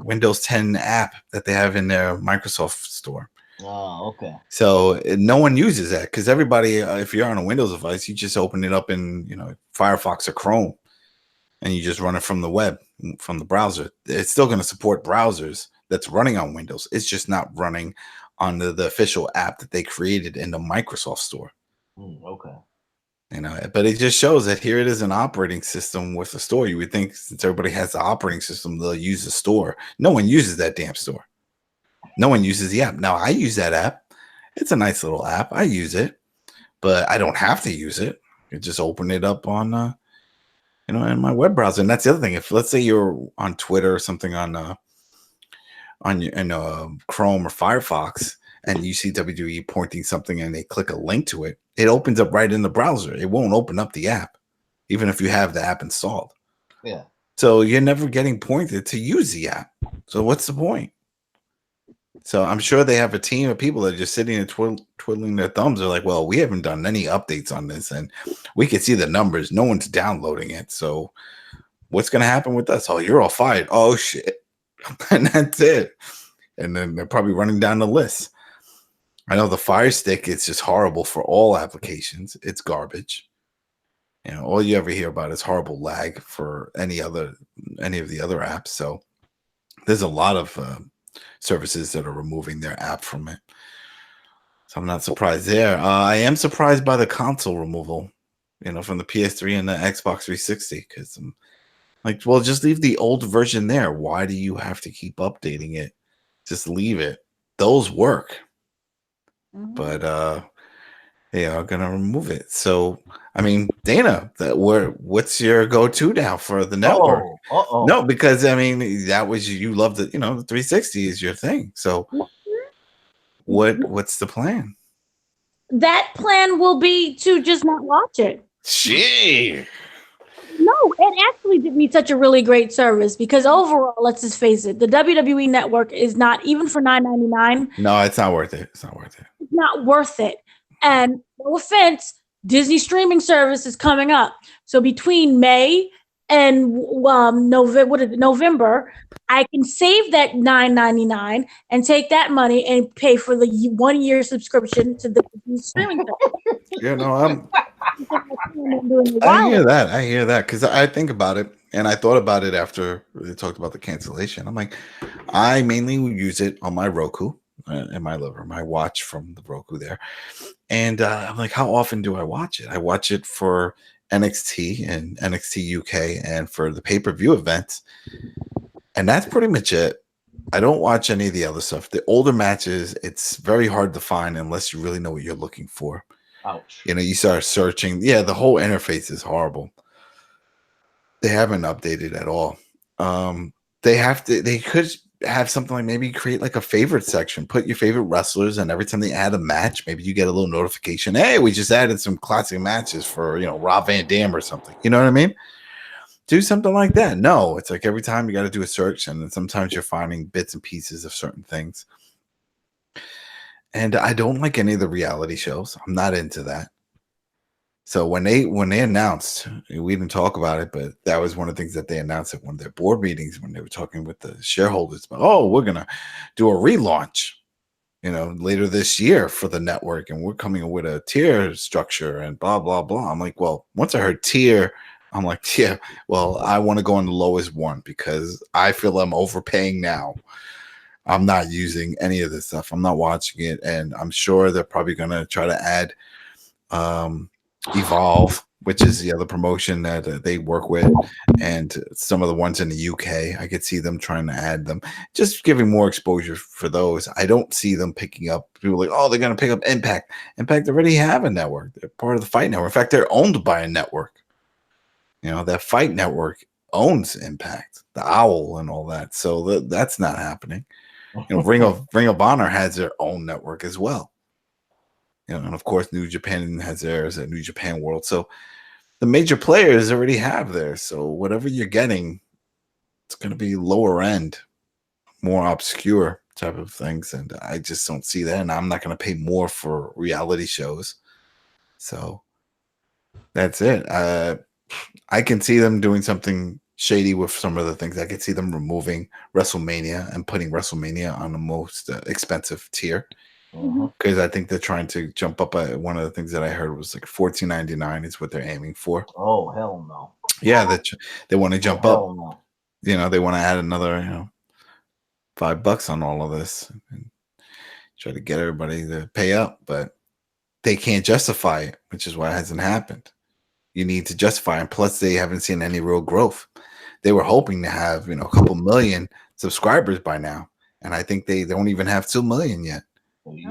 Windows 10 app that they have in their Microsoft store. Oh, okay. So no one uses that because everybody, if you're on a Windows device, you just open it up in Firefox or Chrome, and you just run it from the web, from the browser. It's still going to support browsers that's running on Windows. It's just not running on the official app that they created in the Microsoft store. Okay. But it just shows that here it is an operating system with a store. You would think since everybody has the operating system, they'll use the store. No one uses that damn store. No one uses the app. Now I use that app. It's a nice little app. I use it, but I don't have to use it. You just open it up on, in my web browser. And that's the other thing. If let's say you're on Twitter or something on Chrome or Firefox, and you see WWE pointing something and they click a link to it, it opens up right in the browser. It won't open up the app, even if you have the app installed. Yeah. So you're never getting pointed to use the app. So what's the point? So I'm sure they have a team of people that are just sitting and twiddling their thumbs. They're like, well, we haven't done any updates on this, and we can see the numbers. No one's downloading it. So what's going to happen with us? Oh, you're all fired. Oh, shit. And that's it. And then they're probably running down the list. I know the Fire Stick is just horrible for all applications. It's garbage. All you ever hear about is horrible lag for any of the other apps. So there's a lot of services that are removing their app from it. So I'm not surprised there. I am surprised by the console removal, from the PS3 and the Xbox 360, because I'm like, well, just leave the old version there. Why do you have to keep updating it? Just leave it. Those work. Mm-hmm. But they are gonna remove it. So I mean, Dana, what's your go-to now for the network? No, because I mean that was you love the the 360 is your thing. So What's the plan? That plan will be to just not watch it. Gee. No, it actually did me such a really great service because overall, let's just face it, the WWE Network is not, even for $9.99. No, it's not worth it. It's not worth it. It's not worth it. And no offense, Disney streaming service is coming up. So between May and November, I can save that $9.99 and take that money and pay for the 1 year subscription to the streaming service. Yeah, no, I hear that because I think about it, and I thought about it after they talked about the cancellation. I'm like, I mainly use it on my Roku in my living room. I watch from the Roku there, and I'm like, how often do I watch it? I watch it for NXT and NXT UK, and for the pay-per-view events, and that's pretty much it. I don't watch any of the other stuff. The older matches, it's very hard to find unless you really know what you're looking for. Ouch. You know, you start searching. Yeah, the whole interface is horrible. They haven't updated at all. They could have something like maybe create like a favorite section, put your favorite wrestlers, and every time they add a match, maybe you get a little notification. Hey, we just added some classic matches for, Rob Van Dam or something. You know what I mean? Do something like that. No, it's like every time you got to do a search, and then sometimes you're finding bits and pieces of certain things. And I don't like any of the reality shows. I'm not into that. So when they announced, we didn't talk about it, but that was one of the things that they announced at one of their board meetings when they were talking with the shareholders about, we're going to do a relaunch, later this year for the network. And we're coming with a tier structure and blah, blah, blah. I'm like, well, once I heard tier, I'm like, yeah, well, I want to go on the lowest one because I feel I'm overpaying now. I'm not using any of this stuff. I'm not watching it. And I'm sure they're probably going to try to add Evolve, which is the other promotion that they work with. And some of the ones in the UK, I could see them trying to add them, just giving more exposure for those. I don't see them picking up people like, they're going to pick up Impact. Impact already have a network. They're part of the Fight Network. In fact, they're owned by a network. That Fight Network owns Impact, the Owl and all that. So that's not happening. Ring of Honor has their own network as well. And of course, New Japan has theirs at New Japan World. So the major players already have theirs. So whatever you're getting, it's going to be lower end, more obscure type of things. And I just don't see that. And I'm not going to pay more for reality shows. So that's it. I can see them doing something shady with some of the things. I could see them removing WrestleMania and putting WrestleMania on the most expensive tier. Because I think they're trying to jump up. One of the things that I heard was like $14.99 is what they're aiming for. Oh, hell no. Yeah, they want to jump up. No. They want to add another $5 on all of this and try to get everybody to pay up, but they can't justify it, which is why it hasn't happened. You need to justify, and plus they haven't seen any real growth. They were hoping to have a couple million subscribers by now, and I think they don't even have 2 million yet. Well, you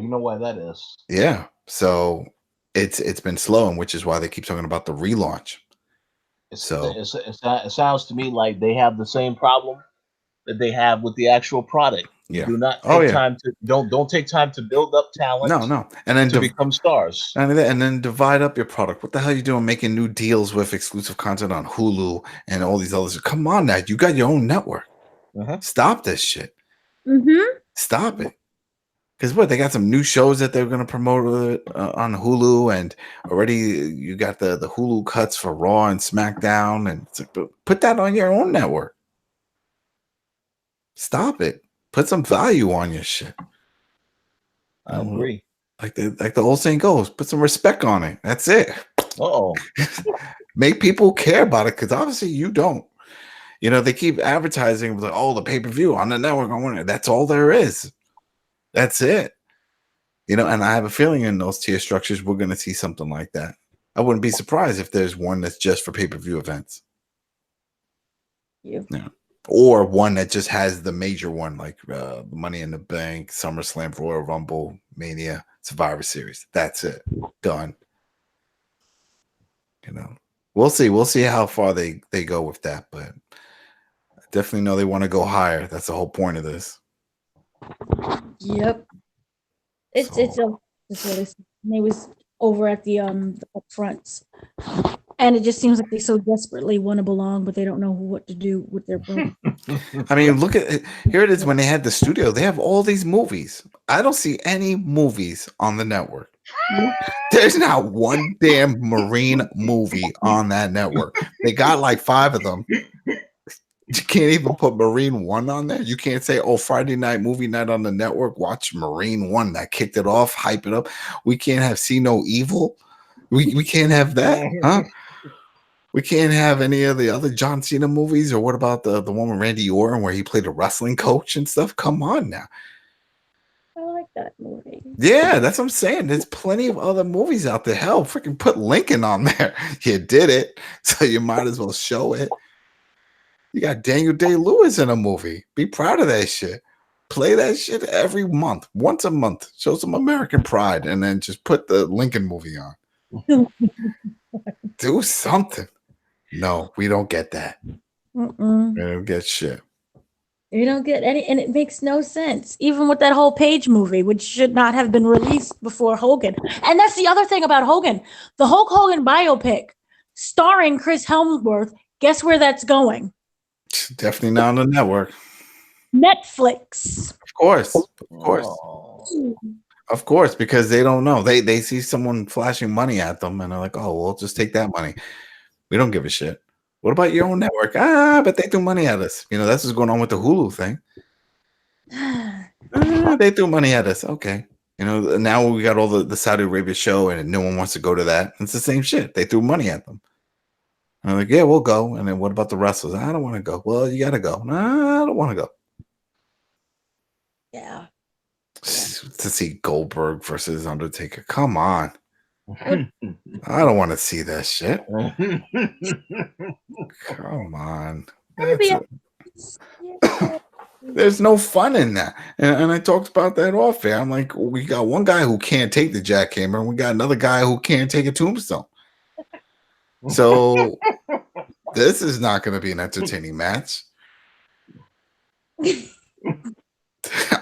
know why that is. Yeah, so it's been slow, and which is why they keep talking about the relaunch. It sounds to me like they have the same problem that they have with the actual product. Yeah. Do not take time to don't take time to build up talent. No, and then to become stars. And then divide up your product. What the hell are you doing making new deals with exclusive content on Hulu and all these others? Come on, now you got your own network. Stop this shit. Stop it. Because they got some new shows that they're going to promote on Hulu, and already you got the Hulu cuts for Raw and Smackdown, and it's like, put that on your own network. Stop it. Put some value on your shit. I agree. Like the old saying goes, put some respect on it. That's it. Make people care about it, because obviously you don't. They keep advertising like, the pay-per-view on the network. That's all there is. That's it. And I have a feeling in those tier structures, we're going to see something like that. I wouldn't be surprised if there's one that's just for pay-per-view events. Yeah. Or one that just has the major one, like Money in the Bank, SummerSlam, Royal Rumble, Mania, Survivor Series. That's it. Done. We'll see. We'll see how far they go with that. But I definitely know they want to go higher. That's the whole point of this. Yep. It's really sad. And they was over at the upfronts, and it just seems like they so desperately want to belong, but they don't know what to do with their brother. I mean, look at it. Here it is when they had the studio. They have all these movies. I don't see any movies on the network. There's not one damn Marine movie on that network. They got like 5 of them. You can't even put Marine 1 on there. You can't say, oh, Friday night movie night on the network, watch Marine 1. That kicked it off, hype it up. We can't have See No Evil. We can't have that, huh? We can't have any of the other John Cena movies, or what about the one with Randy Orton where he played a wrestling coach and stuff? Come on now. I like that movie. Yeah, that's what I'm saying. There's plenty of other movies out there. Hell, freaking put Lincoln on there. You did it, so you might as well show it. You got Daniel Day-Lewis in a movie. Be proud of that shit. Play that shit every month, once a month. Show some American pride, and then just put the Lincoln movie on. Do something. No, we don't get that. We don't get shit. You don't get any, and it makes no sense. Even with that whole Page movie, which should not have been released before Hogan. And that's the other thing about Hogan. The Hulk Hogan biopic starring Chris Hemsworth, guess where that's going? Definitely not on the network. Netflix. Of course. Of course, because they don't know. They see someone flashing money at them and they're like, oh, we'll just take that money. We don't give a shit. What about your own network? But they threw money at us. You know, that's what's going on with the Hulu thing. They threw money at us. Okay. You know, now we got all the Saudi Arabia show and no one wants to go to that. It's the same shit. They threw money at them. And I'm like, yeah, we'll go. And then what about the wrestlers? I don't want to go. Well, you got to go. Nah, I don't want to go. Yeah. To see Goldberg versus Undertaker. Come on. I don't want to see that shit. Come on. There's no fun in that. And I talked about that off air. I'm like, we got one guy who can't take the jackhammer, and we got another guy who can't take a tombstone. So this is not going to be an entertaining match.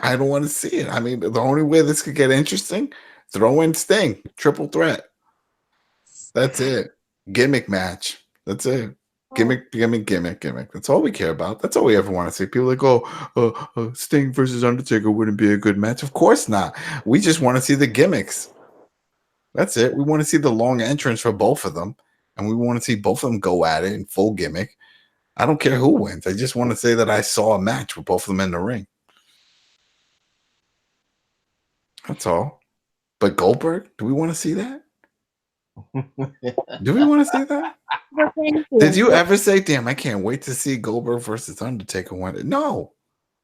I don't want to see it. I mean, the only way this could get interesting, throw in Sting, triple threat. That's it. Gimmick match. That's it. Gimmick. That's all we care about. That's all we ever want to see. People like, oh, Sting versus Undertaker wouldn't be a good match. Of course not. We just want to see the gimmicks. That's it. We want to see the long entrance for both of them, and we want to see both of them go at it in full gimmick. I don't care who wins. I just want to say that I saw a match with both of them in the ring. That's all. But Goldberg, do we want to see that? Do we want to see that? Did you ever say, damn, I can't wait to see Goldberg versus Undertaker one? No.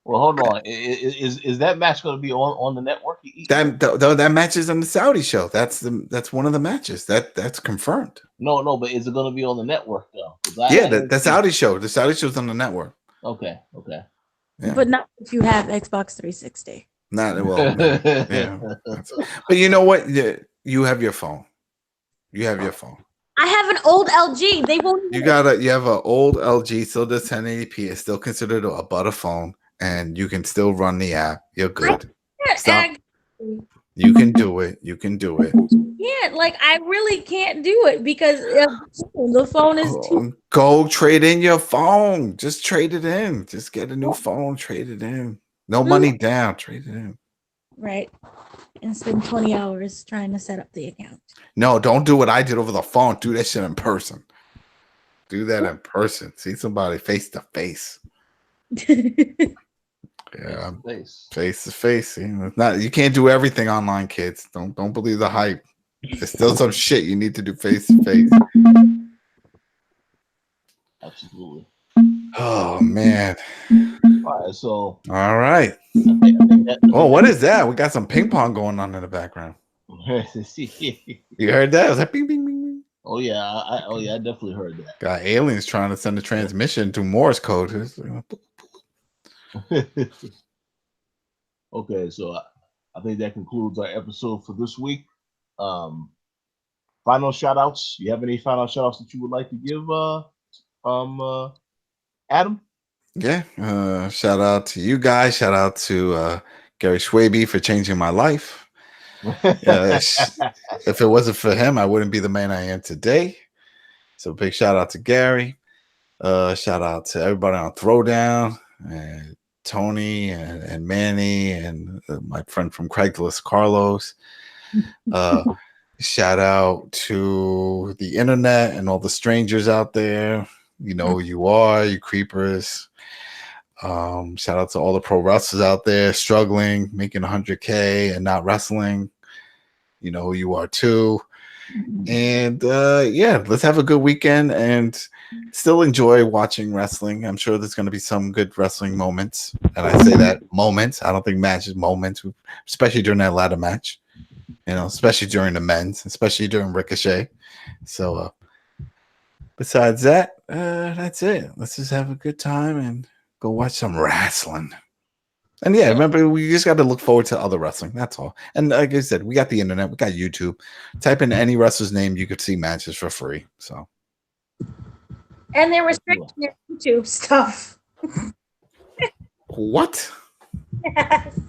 Well, hold on. Is that match going to be on the network? That match is on the Saudi show. That's one of the matches. That's confirmed. No, but is it going to be on the network though? The Saudi show. The Saudi show's on the network. Okay. Yeah. But not if you have Xbox 360. Not well. Yeah. But you know what? You have your phone. You have your phone. I have an old LG. They won't. You have an old LG, still does 1080p. It's still considered a butter phone, and you can still run the app. You're good. You can do it. You can do it. Yeah, like I really can't do it because the phone is too. Go trade in your phone. Just trade it in. Just get a new phone. Trade it in. No money down. Trade it in. Right. And spend 20 hours trying to set up the account. No, don't do what I did over the phone. Do that shit in person. Do that in person. See somebody face to face. Yeah, face to face. It's not. You can't do everything online, kids. Don't believe the hype. There's still some shit you need to do face to face. Absolutely. Oh man. All right. I think what is that? We got some ping pong going on in the background. You heard that? It was like bing, bing, bing, bing. Oh yeah, I definitely heard that. Got aliens trying to send a transmission to Morse code. Okay, so I think that concludes our episode for this week. Final shout outs. You have any final shout outs that you would like to give Adam? Yeah. Shout out to you guys. Shout out to Gary Schwabe for changing my life. If it wasn't for him, I wouldn't be the man I am today. So big shout out to Gary. Shout out to everybody on Throwdown, and Tony and Manny, and my friend from Craigslist, Carlos. Shout out to the internet and all the strangers out there. You know who you are, you creepers. Shout out to all the pro wrestlers out there struggling, making 100K and not wrestling. You know who you are too. And yeah, let's have a good weekend and still enjoy watching wrestling. I'm sure there's going to be some good wrestling moments. And I say that moments. I don't think matches, moments, especially during that ladder match. You know, especially during the men's, especially during Ricochet. So besides that, that's it. Let's just have a good time and go watch some wrestling. And yeah, remember, we just got to look forward to other wrestling. That's all. And like I said, we got the internet, we got YouTube. Type in any wrestler's name, you could see matches for free. So, and they're restricting your YouTube stuff. What? Yes.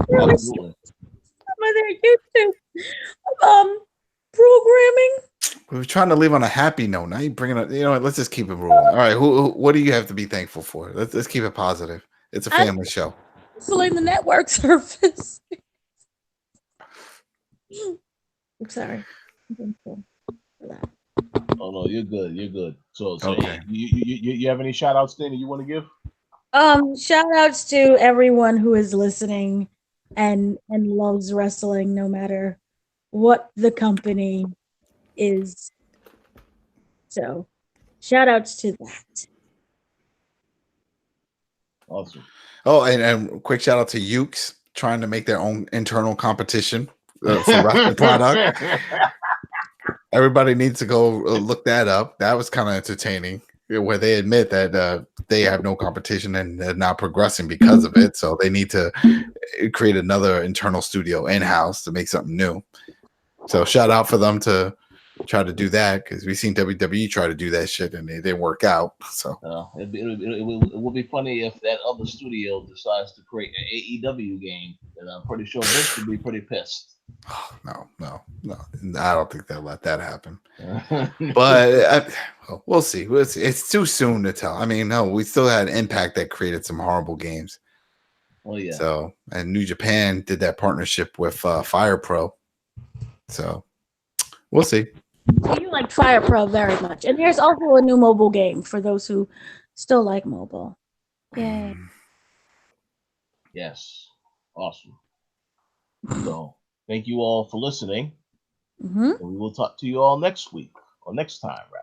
They're restricting some of their YouTube programming. We were trying to leave on a happy note. Now you bringing up. You know what? Let's just keep it rolling. All right. What do you have to be thankful for? Let's keep it positive. It's a family show. Canceling the network service. I'm sorry. I'm thankful for that. Oh no, you're good. You're good. So okay. You have any shout outs, Danny, you want to give? Shout outs to everyone who is listening and loves wrestling, no matter what the company is. So shout outs to that. Awesome. Oh, and quick shout out to Ukes trying to make their own internal competition for wrestling product. Everybody needs to go look that up. That was kind of entertaining, where they admit that they have no competition and they're not progressing because of it. So they need to create another internal studio in-house to make something new. So shout out for them to try to do that, because we've seen WWE try to do that shit and it didn't work out. So it will be funny if that other studio decides to create an AEW game, and I'm pretty sure Vince would be pretty pissed. Oh, no. I don't think they'll let that happen. But we'll see. It's too soon to tell. I mean, no, we still had Impact that created some horrible games. Oh yeah. So, and New Japan did that partnership with Fire Pro. So we'll see. You like Fire Pro very much. And there's also a new mobile game for those who still like mobile. Yay. Yes. Awesome. So thank you all for listening. Mm-hmm. And we will talk to you all next week or next time, rather.